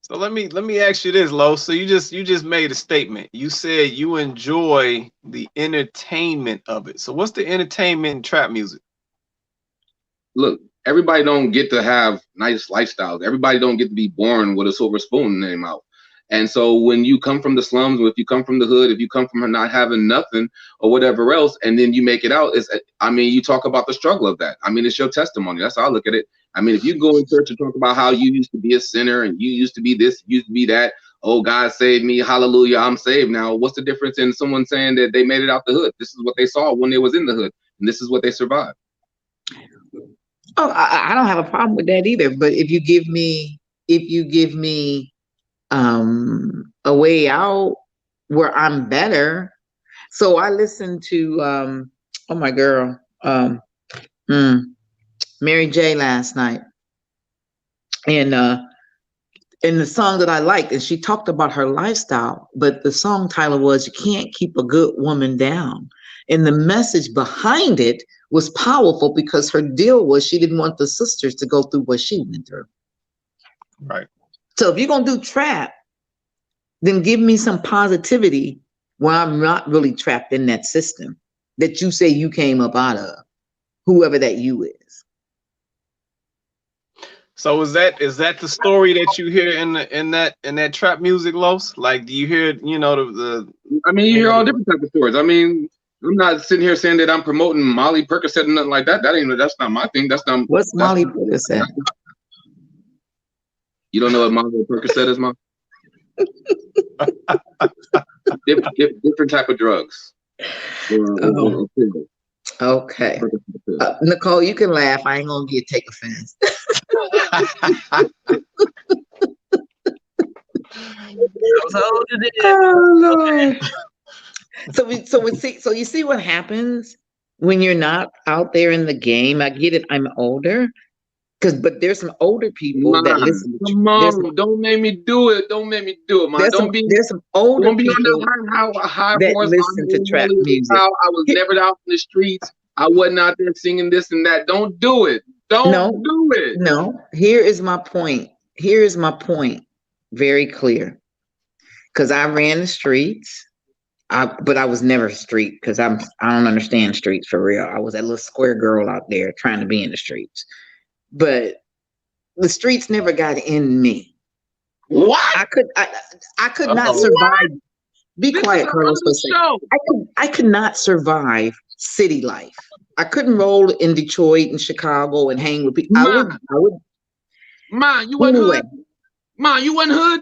So let me ask you this, Lo. So you just made a statement. You said you enjoy the entertainment of it. So what's the entertainment in trap music? Look, everybody don't get to have nice lifestyles. Everybody don't get to be born with a silver spoon in their mouth. And so when you come from the slums, or if you come from the hood, if you come from not having nothing or whatever else, and then you make it out, you talk about the struggle of that. I mean, it's your testimony. That's how I look at it. I mean, if you go in church and talk about how you used to be a sinner and you used to be this, you used to be that, oh, God saved me, hallelujah, I'm saved now. What's the difference in someone saying that they made it out the hood? This is what they saw when they was in the hood, and this is what they survived. Oh, I don't have a problem with that either. But if you give me a way out where I'm better. So I listened to my girl, Mary J last night. And in the song that I liked, and she talked about her lifestyle, but the song title was "You Can't Keep a Good Woman Down," and the message behind it was powerful because her deal was she didn't want the sisters to go through what she went through. Right. So if you're gonna do trap, then give me some positivity where I'm not really trapped in that system that you say you came up out of, whoever that you is. So is that the story that you hear in that trap music, Los? Like, do you hear, the I mean, you hear all different types of stories. I mean, I'm not sitting here saying that I'm promoting Molly Percocet and nothing like that. That's not my thing. That's not. What's Molly Percocet? You don't know what Molly Percocet is, Mom? Different type of drugs. Okay. Nicole, you can laugh. I ain't gonna take offense. Oh Lord. So you see what happens when you're not out there in the game. I get it. I'm older, but there's some older people that listen. Come on, don't make me do it. Don't make me do it, man. There's some older don't be people on the high that horse. listen to trap music. I was never out in the streets. I wasn't out there singing this and that. Don't do it. Don't do it. No. Here is my point. Very clear. Because I ran the streets. But I was never street because I don't understand streets for real. I was that little square girl out there trying to be in the streets. But the streets never got in me. What? I could not survive. Be quiet, Carlos, for a second. I could not survive city life. I couldn't roll in Detroit and Chicago and hang with people. I would. Man, you wasn't hood. Man, you wasn't hood.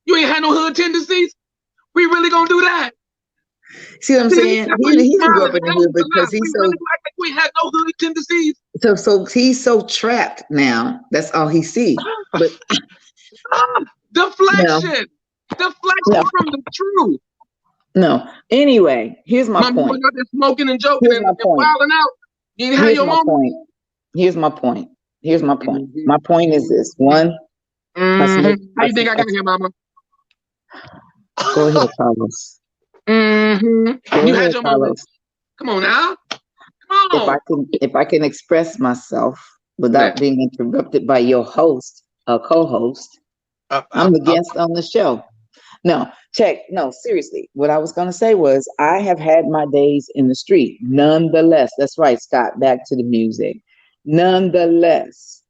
You ain't had no hood tendencies. We really gonna do that? See what I'm saying? He grew up in the hood because he's so. We had no hood tendencies. So he's so trapped now. That's all he sees. But deflection from the truth. No. Anyway, here's my point. You out there smoking and joking and wilding out. You didn't have your moment. Here's my point. My point is this. One. How you think I got here, Mama? Go ahead, Carlos. You had your moment. Come on now. Come on. If I can express myself without being interrupted by your host, co-host, I'm the guest on the show. No, seriously. What I was going to say was I have had my days in the street. Nonetheless, that's right, Scott, back to the music. Nonetheless,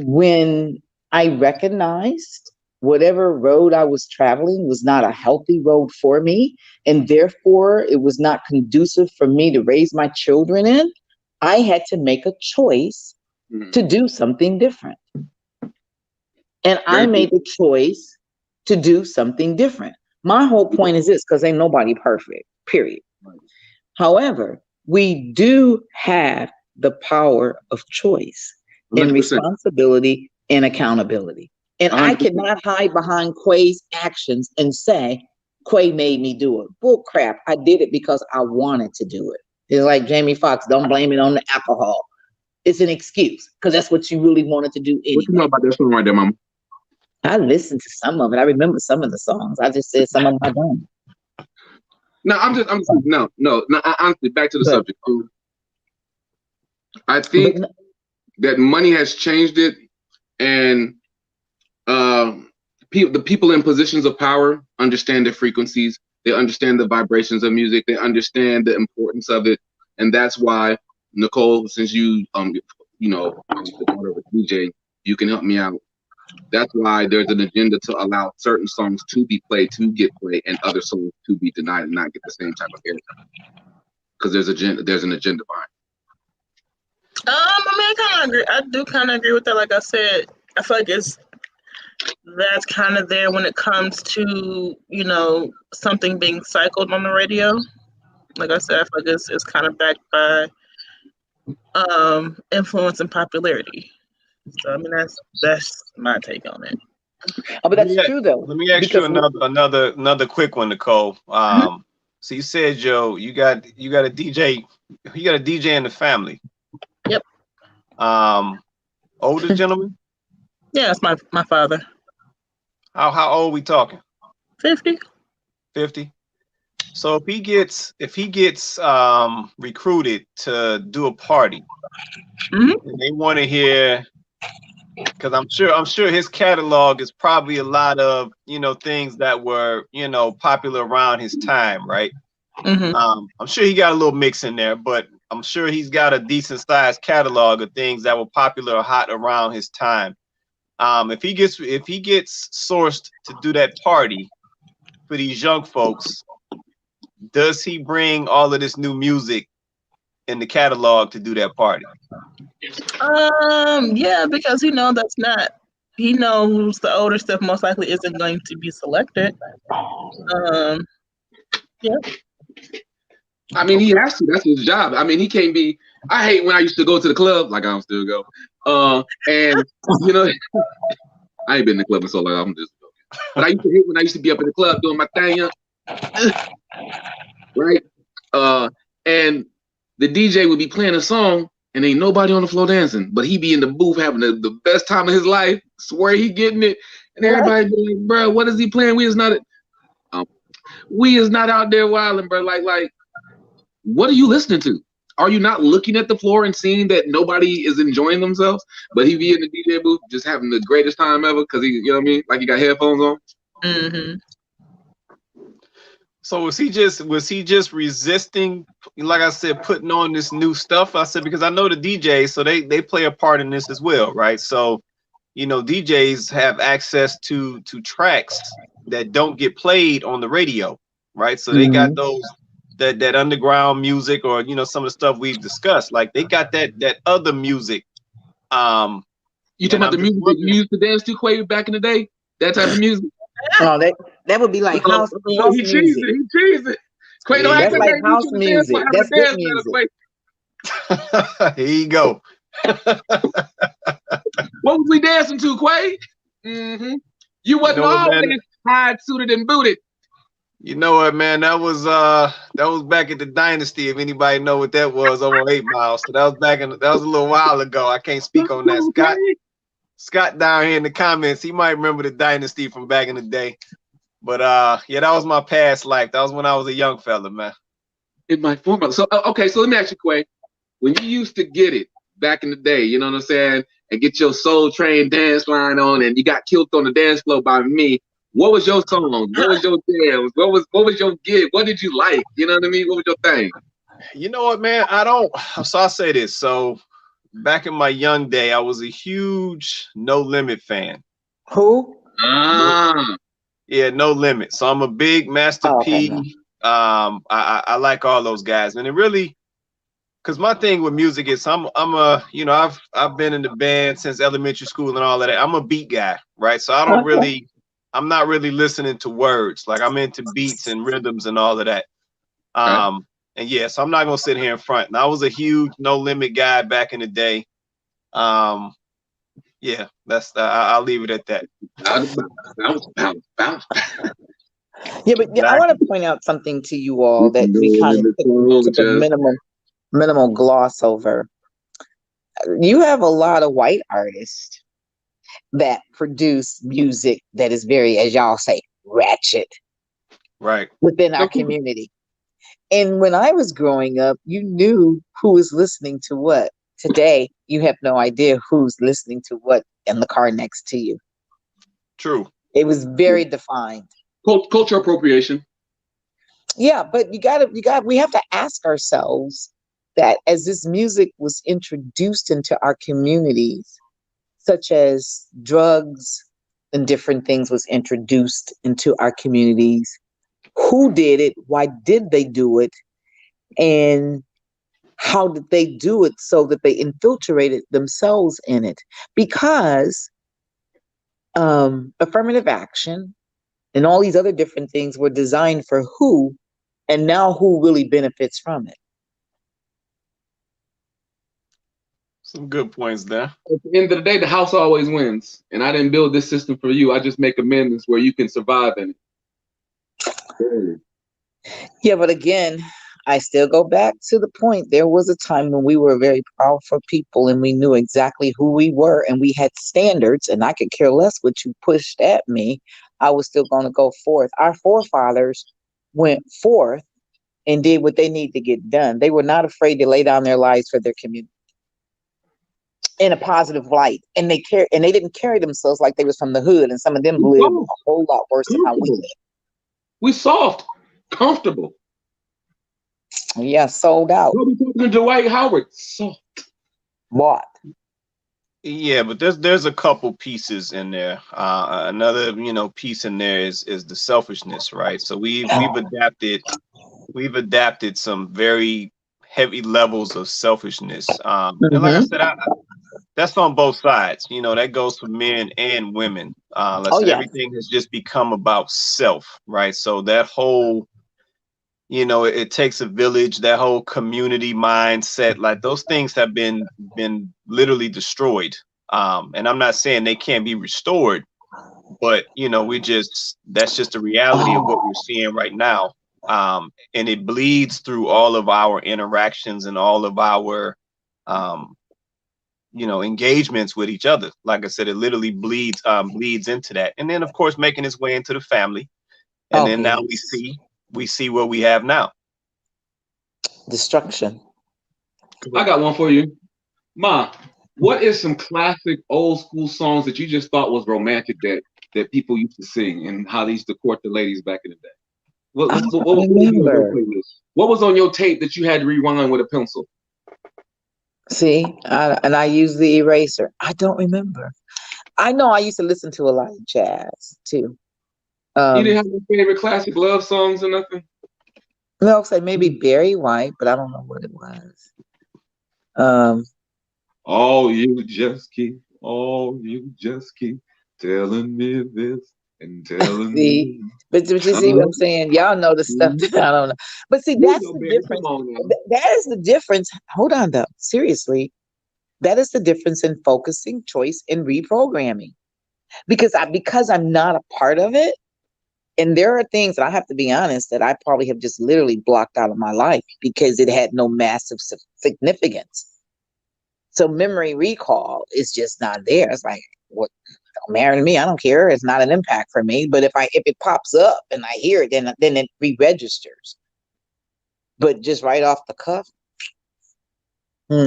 when I recognized whatever road I was traveling was not a healthy road for me, and therefore it was not conducive for me to raise my children in, I had to make a choice to do something different. And I made the choice to do something different. My whole point is this, because ain't nobody perfect, period. However, we do have the power of choice and responsibility and accountability. And I cannot hide behind Quay's actions and say, Quay made me do it. Bull crap. I did it because I wanted to do it. It's like Jamie Foxx, don't blame it on the alcohol. It's an excuse because that's what you really wanted to do anyway. What you know about that song right there, Mama? I listened to some of it. I remember some of the songs. I just said some of them I don't. No, honestly, back to the subject. I think that money has changed it, and the people in positions of power understand the frequencies. They understand the vibrations of music. They understand the importance of it, and that's why, Nicole, since you the daughter of a DJ, you can help me out. That's why there's an agenda to allow certain songs to be played, to get played, and other songs to be denied and not get the same type of airtime. Because there's an agenda behind it. I mean, I kind of agree. I do kind of agree with that. Like I said, I feel like that's kind of there when it comes to, something being cycled on the radio. Like I said, I feel like it's kind of backed by influence and popularity. So I mean, that's my take on it. Oh, but that's true though. Let me ask you another quick one, Nicole. So you said, Joe, you got a DJ, in the family. Yep. Older gentleman? Yeah, it's my father. How old we talking? 50. 50. So if he gets recruited to do a party, Mhm. and they want to hear, because I'm sure his catalog is probably a lot of things that were popular around his time, right? Mhm. I'm sure he got a little mix in there, but I'm sure he's got a decent sized catalog of things that were popular or hot around his time. If he gets sourced to do that party for these young folks, does he bring all of this new music in the catalog to do that party? Yeah, because he knows the older stuff most likely isn't going to be selected. Yeah. I mean, he has to. That's his job. I mean, he can't be. I hate when I used to go to the club, like I don't still go. And I ain't been in the club in so long. I'm just joking. But I used to hate when I used to be up in the club doing my thing, right? And the DJ would be playing a song, and ain't nobody on the floor dancing, but he be in the booth having the best time of his life. Swear he getting it, and everybody be like, "Bro, what is he playing? We is not out there wilding, bro. Like, what are you listening to? Are you not looking at the floor and seeing that nobody is enjoying themselves? But he be in the DJ booth just having the greatest time ever because you know what I mean? Like he got headphones on. Mm-hmm. So was he just resisting, like I said, putting on this new stuff? I said, because I know the DJs, so they play a part in this as well, right? So, DJs have access to tracks that don't get played on the radio, right? So they got those that underground music, or some of the stuff we've discussed. Like they got that other music. You talking about the music that you used to dance to, Quay, back in the day? That type of music? No, that would be like house music. He cheesed. Quay, don't act that's like house music. That's good music. Here you go. What was we dancing to, Quay? Mm-hmm. You wasn't always hide suited and booted. You know what, man? That was back at the Dynasty. If anybody know what that was, over 8 Mile. So that was a little while ago. I can't speak on that. Scott down here in the comments, he might remember the Dynasty from back in the day. But yeah, that was my past life. That was when I was a young fella, man. In my former. So okay, so let me ask you, Quay. When you used to get it back in the day, you know what I'm saying, and get your Soul Train dance line on, and you got killed on the dance floor by me. What was your song? What was your dance? What was your gig? What did you like? You know what I mean? What was your thing? You know what, man? So I'll say this. So back in my young day, I was a huge No Limit fan. Who? Yeah, No Limit. So I'm a big Master P. Okay. I like all those guys, and it really, because my thing with music is I've been in the band since elementary school and all of that. I'm a beat guy, right? So I'm not really listening to words. Like I'm into beats and rhythms and all of that. And yeah, so I'm not gonna sit here in front. And I was a huge No Limit guy back in the day. Yeah, I'll leave it at that. Yeah, but I want to point out something to you all that we kind of took a minimal gloss over. You have a lot of white artists that produce music that is very, as y'all say, ratchet, right, within our community. And when I was growing up, you knew who was listening to what. Today, you have no idea who's listening to what in the car next to you. True. It was very defined. Culture appropriation. Yeah, but we have to ask ourselves that as this music was introduced into our communities, such as drugs and different things was introduced into our communities, who did it? Why did they do it? And how did they do it so that they infiltrated themselves in it? Because affirmative action and all these other different things were designed for who, and now who really benefits from it. Some good points there. At the end of the day, the house always wins. And I didn't build this system for you. I just make amendments where you can survive in it. Yeah, but again, I still go back to the point. There was a time when we were very powerful people and we knew exactly who we were and we had standards, and I could care less what you pushed at me. I was still going to go forth. Our forefathers went forth and did what they need to get done. They were not afraid to lay down their lives for their community in a positive light. And they didn't carry themselves like they was from the hood, and some of them lived a whole lot worse than how we Comfortable. did. We soft, comfortable. Yeah, sold out, What we talking to Dwight Howard? Soft. bought. Yeah, but there's a couple pieces in there. Another piece in there is the selfishness, right? So we've adapted some very heavy levels of selfishness. And like I Mhm. said, that's on both sides. That goes for men and women. Like I Oh said, yes. everything has just become about self, right? So that whole, it takes a village, that whole community mindset, like those things have been literally destroyed. And I'm not saying they can't be restored, but that's just the reality of what we're seeing right now. And it bleeds through all of our interactions and all of our engagements with each other. Like I said, it literally bleeds into that, and then of course making its way into the family, and then now Okay. we see what we have now. Destruction. I got one for you. Ma, what is some classic old school songs that you just thought was romantic that people used to sing and how they used to court the ladies back in the day? What I was don't on your remember. playlist? What was on your tape that you had to rewind with a pencil? See, and I use the eraser. I don't remember. I know I used to listen to a lot of jazz too. You didn't Um, have any favorite classic love songs or nothing? no, say maybe Barry White, but I don't know what it was. Um, Oh, you just keep telling me this and telling see, me. but you see what Uh-huh. I'm saying? Y'all know the stuff that I don't know. But see, You that's know, the baby, come difference. on now. That is the difference. Hold on, though. Seriously, that is the difference in focusing, choice, and reprogramming. Because I'm not a part of it, and there are things that I have to be honest that I probably have just literally blocked out of my life because it had no massive significance. So memory recall is just not there. It's like, what? Don't matter to me. I don't care. It's not an impact for me. But if it pops up and I hear it, then it re-registers. But just right off the cuff,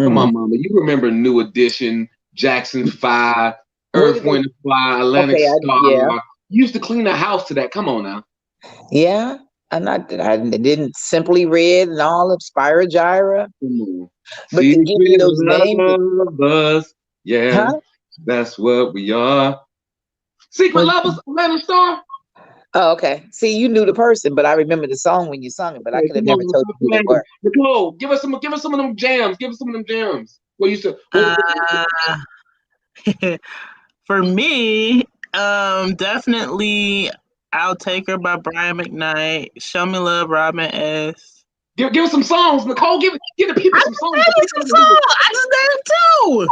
Come mhm. on, mama. You remember New Edition, Jackson 5, Where Earth, did they? Wind, and Fire, Atlantic Okay, yeah, Star. You used to clean the house to that. Come on now. yeah. I didn't Simply Red and all of Spyro Gyra, Come on. but to Secret give you those names, lovers. Yeah, huh? that's what we are. Secret What? lovers, Atlantic Star. Oh, okay. See, you knew the person, but I remember the song when you sung it, but I Hey, could have come never on, told stop you who they playing. were. Nicole, give us some of them jams. Give us some of them jams. What you said? Uh, for me, definitely I'll Take Her by Brian McKnight. Show Me Love, Robin S. Give us some songs, Nicole. Give the people I some just songs. gave you some songs. I just named two.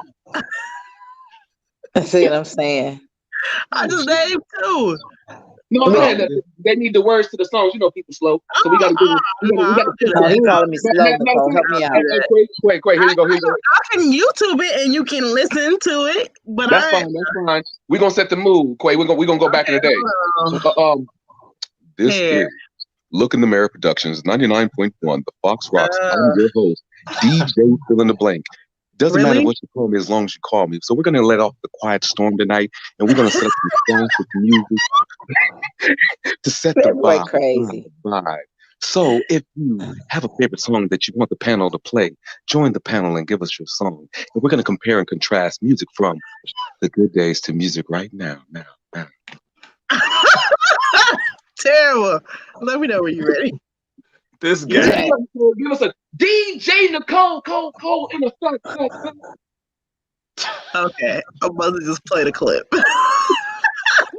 See what I'm saying? I just named two. No, go But ahead. They need the words to the songs. You know, people slow, so we got to give them. No, We I got to don't do push that. no, the he mood. calling me slow, Nicole. Help me Hey, out. Quay, here you go. Here you go. I can YouTube it and you can listen to it, but That's fine. That's fine. We're gonna set the mood, Quay. We're gonna go back in the day. This Here. is Look in the Mirror Productions, 99.1, the Fox Rocks. I'm your host, DJ Fill in the Blank. Doesn't matter Really? what you call me as long as you call me. So we're gonna let off the quiet storm tonight, and we're gonna set up some classic music to set the That boy vibe. crazy. So if you have a favorite song that you want the panel to play, join the panel and give us your song. And we're gonna compare and contrast music from the good days to music right now. Terrible. Let me know when you're ready. This Give guy. us a DJ Nicole Cole in a Okay. I'm about to just play the clip.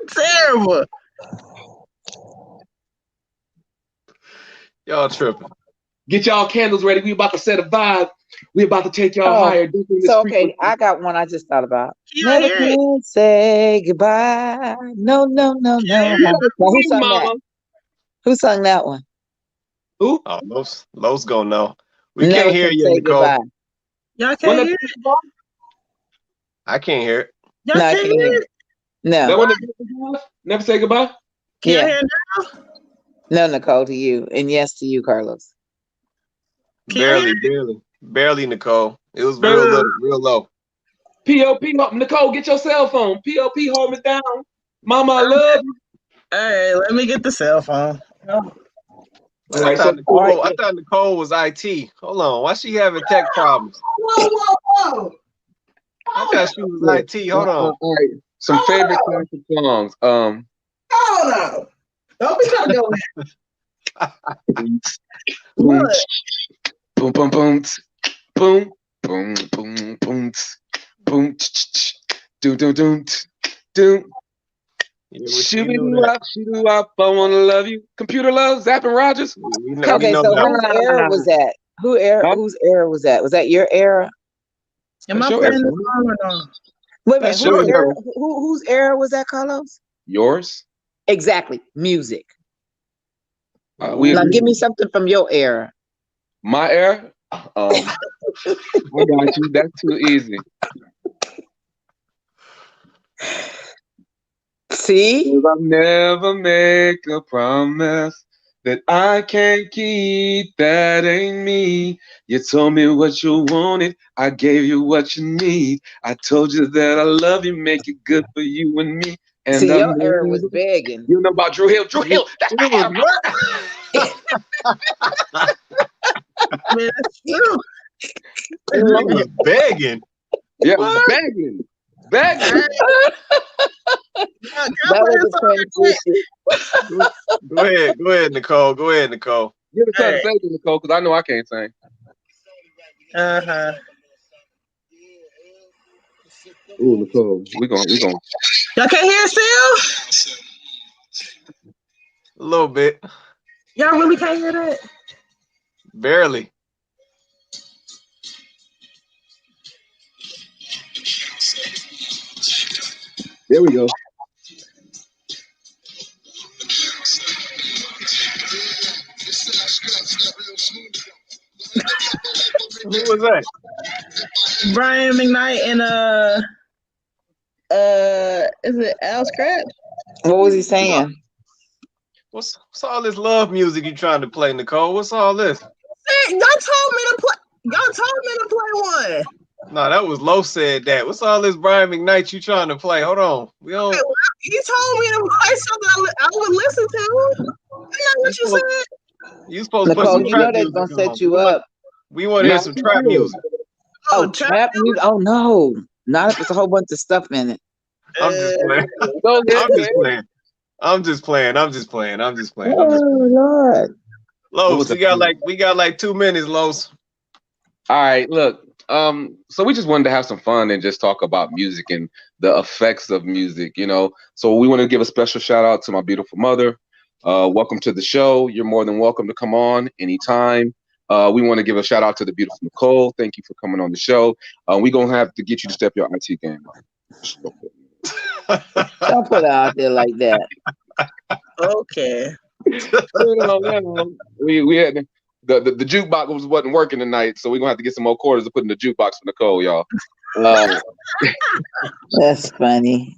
Terrible. Y'all tripping. Get y'all candles ready. We about to set a vibe. We about to take y'all Oh, higher. Deeper in this so okay, frequency. I got one I just thought about. Can I Never hear it? can say goodbye. No. You Now, gotta who sing, sung that? mama. Who sung that one? Who? Oh, Los gonna know. We Never can't hear can you, say Nicole. goodbye. Y'all When can't the- hear it? I can't hear it. Y'all No, I can't can't hear hear. it? That No, one that never say goodbye? Can y'all yeah, hear it now? no, Nicole, to you, and yes to you, Carlos. Can y'all hear Barely, Nicole. It was Barely. real low. P.O.P. Nicole, get your cell phone. P.O.P. hold me down. Mama, I love you. All right, let me get the cell phone. Oh, All right, so I thought Nicole was IT. Hold on, why she having tech problems? whoa. I thought she was IT. Hold on. all right. Some favorite classic songs. Hold on. Don't be trying to go Boom, Look. boom, boom, boom, boom, boom, boom, boom, boom, doom, doom, doom, doom. Yeah, Shoot we it know that. up, shoot it up. I wanna love you. Computer love, Zapping Rogers. We Okay, know so that. whose era was that? Huh? Whose era was that? Was that your era? Am That's I your playing era. the song or no? Wait a minute, That's whose your era? era. Whose era was that, Carlos? Yours? Exactly, music. We Now agree. give me something from your era. My era? I got you. That's too easy. See? 'Cause I'll never make a promise that I can't keep. That ain't me. You told me what you wanted. I gave you what you need. I told you that I love you, make it good for you and me. And See, I'm your era was begging. You know about Drew Hill? Drew Hill. That's It my was era. what? Man, that's true. It was begging. Yeah, What? begging. Begging. Y'all That play was the a song real quick. transition. Go ahead, Nicole. Go ahead, Nicole. Give us something Hey. to say to Nicole, because I know I can't sing. Uh-huh. Ooh, Nicole, we going. Y'all can't hear it still? A little bit. Y'all really can't hear that? Barely. There we go. Who was that? Brian McKnight and is it Al Scratch? What was he saying? What's all this love music you trying to play, Nicole? What's all this? Hey, y'all told me to play. Y'all told me to play one. No, that was Low said that. What's all this Brian McKnight you trying to play? Hold on. We don't. Hey, you told me to play something I would listen to. Isn't that what you said? You supposed to put Nicole, some you know trap they're music gonna on. set you up. We want to hear some trap music. Oh, trap music. Oh no. Not if it's a whole bunch of stuff in it. I'm just playing. I'm just playing. Oh Lord. Los, we got like 2 minutes, Los. All right, look. So we just wanted to have some fun and just talk about music and the effects of music, you know. So we want to give a special shout out to my beautiful mother. Welcome to the show. You're more than welcome to come on anytime. We want to give a shout out to the beautiful Nicole. Thank you for coming on the show. We're gonna have to get you to step your IT game up. Don't put it out there like that. Okay. We had the jukebox wasn't working tonight, so we're gonna have to get some more quarters to put in the jukebox for Nicole, y'all. That's funny.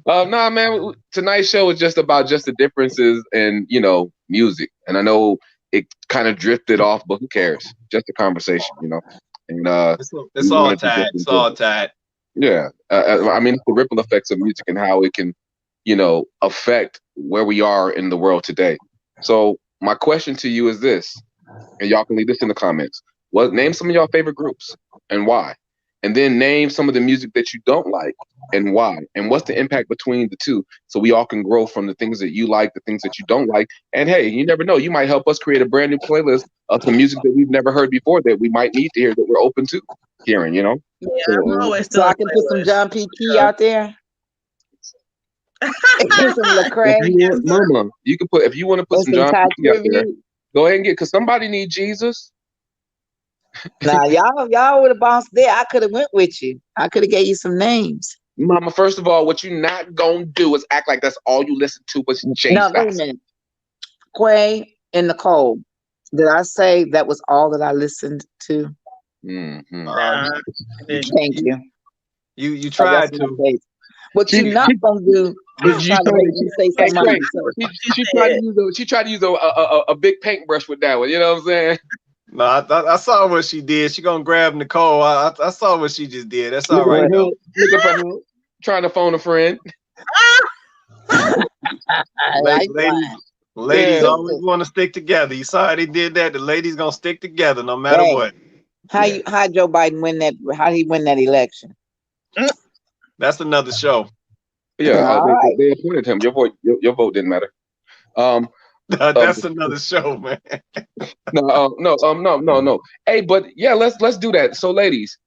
Nah, man. Tonight's show is just about the differences in music, and I know it kind of drifted off, but who cares? Just a conversation, And it's all tied. It's all tied. Yeah, I mean, the ripple effects of music and how it can, affect where we are in the world today. So my question to you is this, and y'all can leave this in the comments. Name some of y'all favorite groups and why, and then name some of the music that you don't like and why, and what's the impact between the two, so we all can grow from the things that you like, the things that you don't like, and hey, you never know, you might help us create a brand new playlist of some music that we've never heard before that we might need to hear, that we're open to hearing, Yeah, I'm always so I can put some John P. Key out there. Some Lecrae. Mama, you can put, if you want to put some John Ty P. out there, Tribute. go ahead and because somebody need Jesus. Nah, y'all would have bounced there. I could have went with you. I could have gave you some names. Mama, first of all, what you not gonna do is act like that's all you listen to was Jesus. No, wait a minute. Quay and Nicole. Did I say that was all that I listened to? Mm-hmm. Nah, Thank you. You I tried rest my to. case. What She, you're not she, gonna do is you try to told make me, me say hey, something I wait, didn't say. she tried to use a big paintbrush with that one. You know what I'm saying? No, I saw what she did. She gonna grab Nicole. I saw what she just did. That's all Looking right for though. help. Looking for help. Trying to phone a friend. Lifeline. Ladies Yeah. always want to stick together. You saw how they did that. The ladies gonna stick together no matter Hey, what. how Joe Biden win that? How he win that election? That's another show. Yeah. All right. They appointed him. Your vote didn't matter. Um. That's another show, man. No. Hey, but yeah, let's do that. So, ladies,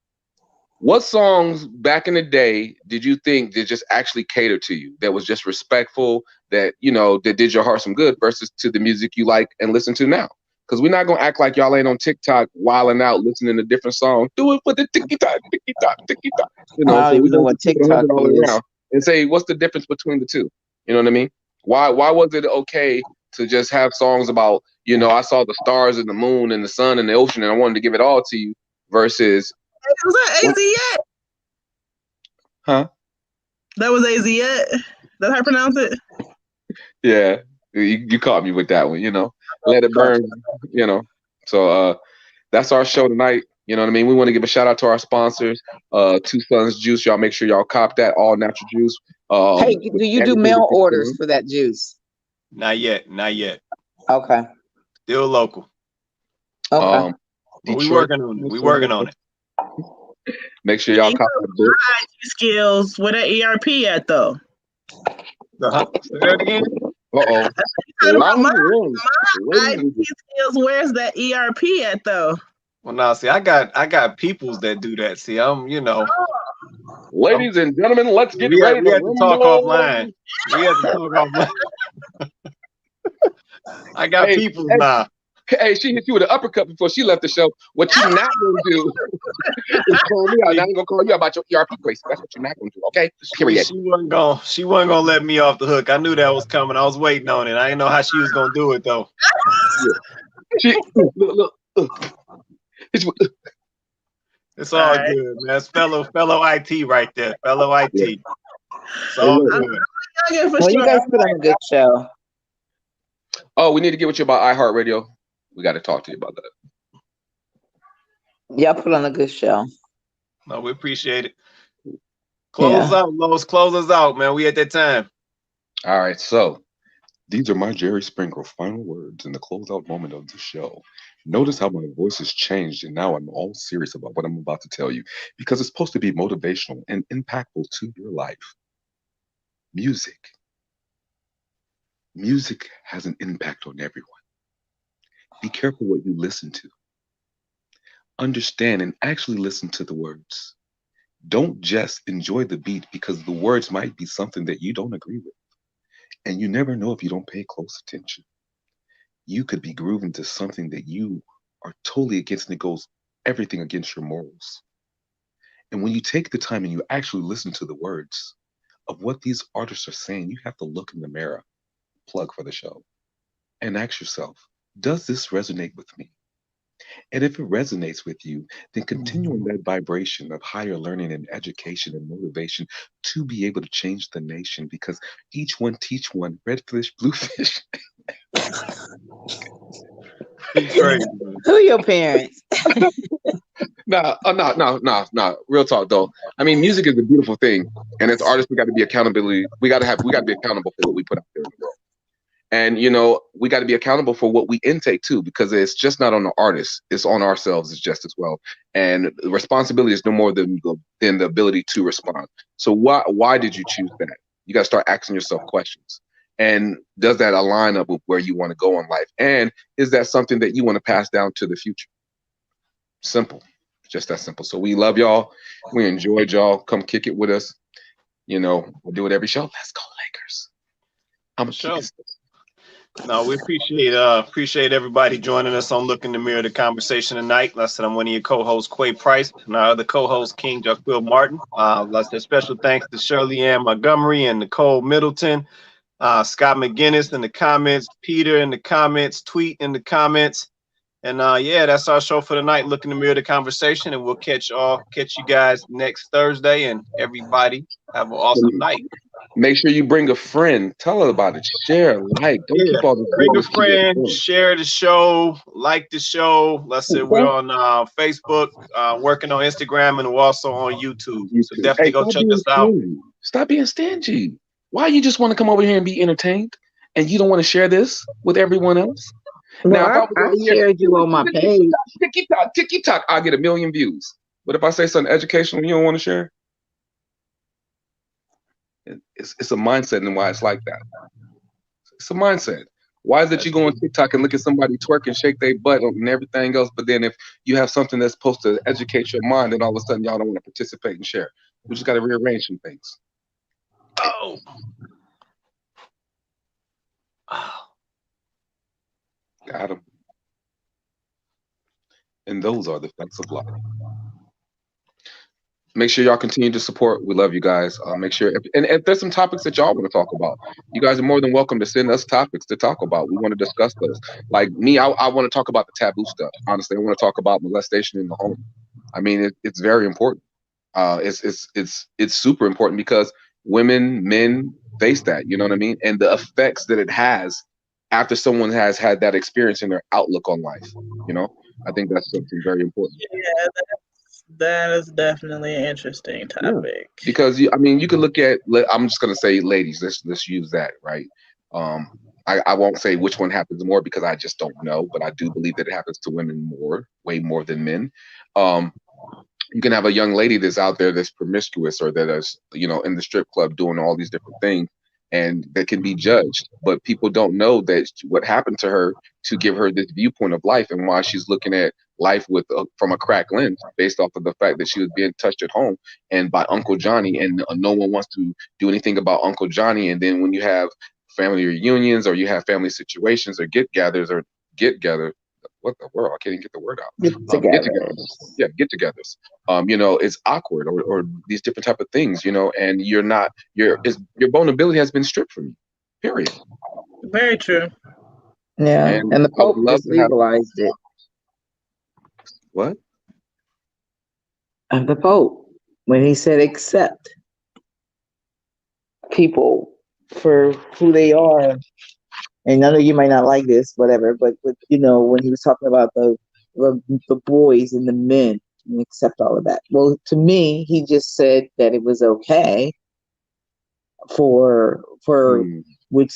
what songs back in the day did you think that just actually catered to you? That was just respectful, that that did your heart some good, versus to the music you like and listen to now? Because we're not gonna act like y'all ain't on TikTok wilding out, listening to different songs. Do it for the ticky tock, ticky tock, ticky tock. I So don't even we're know gonna what keep it TikTok 100 all the way is. around and say, what's the difference between the two? You know what I mean? Why was it okay to just have songs about, I saw the stars and the moon and the sun and the ocean and I wanted to give it all to you, versus Was that AZ yet? Huh? That was AZ yet? That's how I pronounce it? Yeah, you caught me with that one, Let it burn, So that's our show tonight. You know what I mean? We want to give a shout out to our sponsors, Two Sons Juice. Y'all make sure y'all cop that, all natural juice. Hey, do you do mail orders for that juice? Not yet. Okay. Still local. Okay. We working on it. Make sure y'all cop the book. Skills. Where that ERP at though? Say that again. Uh-oh. My IT skills. Where's that ERP at though? Well, now see, I got peoples that do that. See, Ladies and gentlemen, let's get ready. We have to talk offline. I got peoples now. Hey, she hit you with an uppercut before she left the show. What you not gonna do is call me out. Now I'm gonna call you about your ERP question. That's what you're not gonna do, okay? Period. She wasn't gonna let me off the hook. I knew that was coming. I was waiting on it. I didn't know how she was gonna do it though. Look. It's all good, man. It's fellow IT right there. Fellow IT. Yeah. It's all good. Well, you guys put on a good show. Oh, we need to get with you about iHeartRadio. We got to talk to you about that. Y'all put on a good show. No, we appreciate it. Close out, Lois. Close us out, man. We at that time. All right, so these are my Jerry Springer final words in the closeout moment of the show. Notice how my voice has changed, and now I'm all serious about what I'm about to tell you, because it's supposed to be motivational and impactful to your life. Music has an impact on everyone. Be careful what you listen to. Understand and actually listen to the words. Don't just enjoy the beat, because the words might be something that you don't agree with. And you never know if you don't pay close attention. You could be grooving to something that you are totally against, and it goes everything against your morals. And when you take the time and you actually listen to the words of what these artists are saying, you have to look in the mirror, plug for the show, and ask yourself, does this resonate with me? And if it resonates with you, then continue in that vibration of higher learning and education and motivation to be able to change the nation, because each one teach one, red fish, blue fish. Who are your parents? No. Real talk though. I mean, music is a beautiful thing, and as artists, we got to be accountability. We got to be accountable for what we put out there in the world. And we got to be accountable for what we intake too, because it's just not on the artist; it's on ourselves as just as well. And the responsibility is no more than the ability to respond. So why did you choose that? You got to start asking yourself questions. And does that align up with where you want to go in life? And is that something that you want to pass down to the future? Simple, just that simple. So we love y'all. We enjoyed y'all. Come kick it with us. We'll do it every show. Let's go Lakers. I'm a show. No, we appreciate everybody joining us on Look in the Mirror, the conversation tonight. Like I said, I'm one of your co-hosts, Quay Price, and our other co-host, King Jaquil Martin. Let's say special thanks to Shirley Ann Montgomery and Nicole Middleton, Scott McGinnis in the comments, Peter in the comments, Tweet in the comments. And yeah, that's our show for tonight. Look in the mirror, the conversation, and we'll catch you guys next Thursday. And everybody have an awesome night. Make sure you bring a friend. Tell her about it. Share, like. Don't keep all this Bring a goodness to yourself. friend, share the show, like the show. Let's say we're on Facebook, working on Instagram, and we're also on YouTube. So definitely go check us out. Stop being stingy. Why you just want to come over here and be entertained, and you don't want to share this with everyone else? Well, now, I shared you on my page. TikTok, I'll get 1 million views. But if I say something educational you don't want to share, it's a mindset and why it's like that. It's a mindset. Why is it you go on TikTok and look at somebody twerk and shake their butt and everything else, but then if you have something that's supposed to educate your mind, then all of a sudden y'all don't want to participate and share. We just got to rearrange some things. Oh. Got him. And those are the facts of life. Make sure y'all continue to support. We love you guys. Make sure, and if there's some topics that y'all want to talk about, you guys are more than welcome to send us topics to talk about. We want to discuss those. Like me, I want to talk about the taboo stuff. Honestly, I want to talk about molestation in the home. I mean, it's very important. It's super important because women, men face that. You know what I mean? And the effects that it has after someone has had that experience in their outlook on life. You know, I think that's something very important. Yeah, that is definitely an interesting topic. Yeah. Because you can look at. I'm just gonna say, ladies. Let's use that, right? I won't say which one happens more because I just don't know, but I do believe that it happens to women way more than men. You can have a young lady that's out there that's promiscuous or that is, in the strip club doing all these different things, and that can be judged, but people don't know that what happened to her to give her this viewpoint of life and why she's looking at life from a cracked lens based off of the fact that she was being touched at home and by Uncle Johnny, and no one wants to do anything about Uncle Johnny. And then when you have family reunions or you have family situations or get-togethers, what the world? I can't even get the word out. Get-togethers. Yeah, get-togethers. It's awkward or these different type of things, and your vulnerability has been stripped from you. Period. Very true. Yeah, and the Pope just legalized it. What? And the Pope, when he said accept people for who they are. And I know you might not like this, whatever, but when he was talking about the boys and the men, and accept all of that. Well, to me, he just said that it was okay for which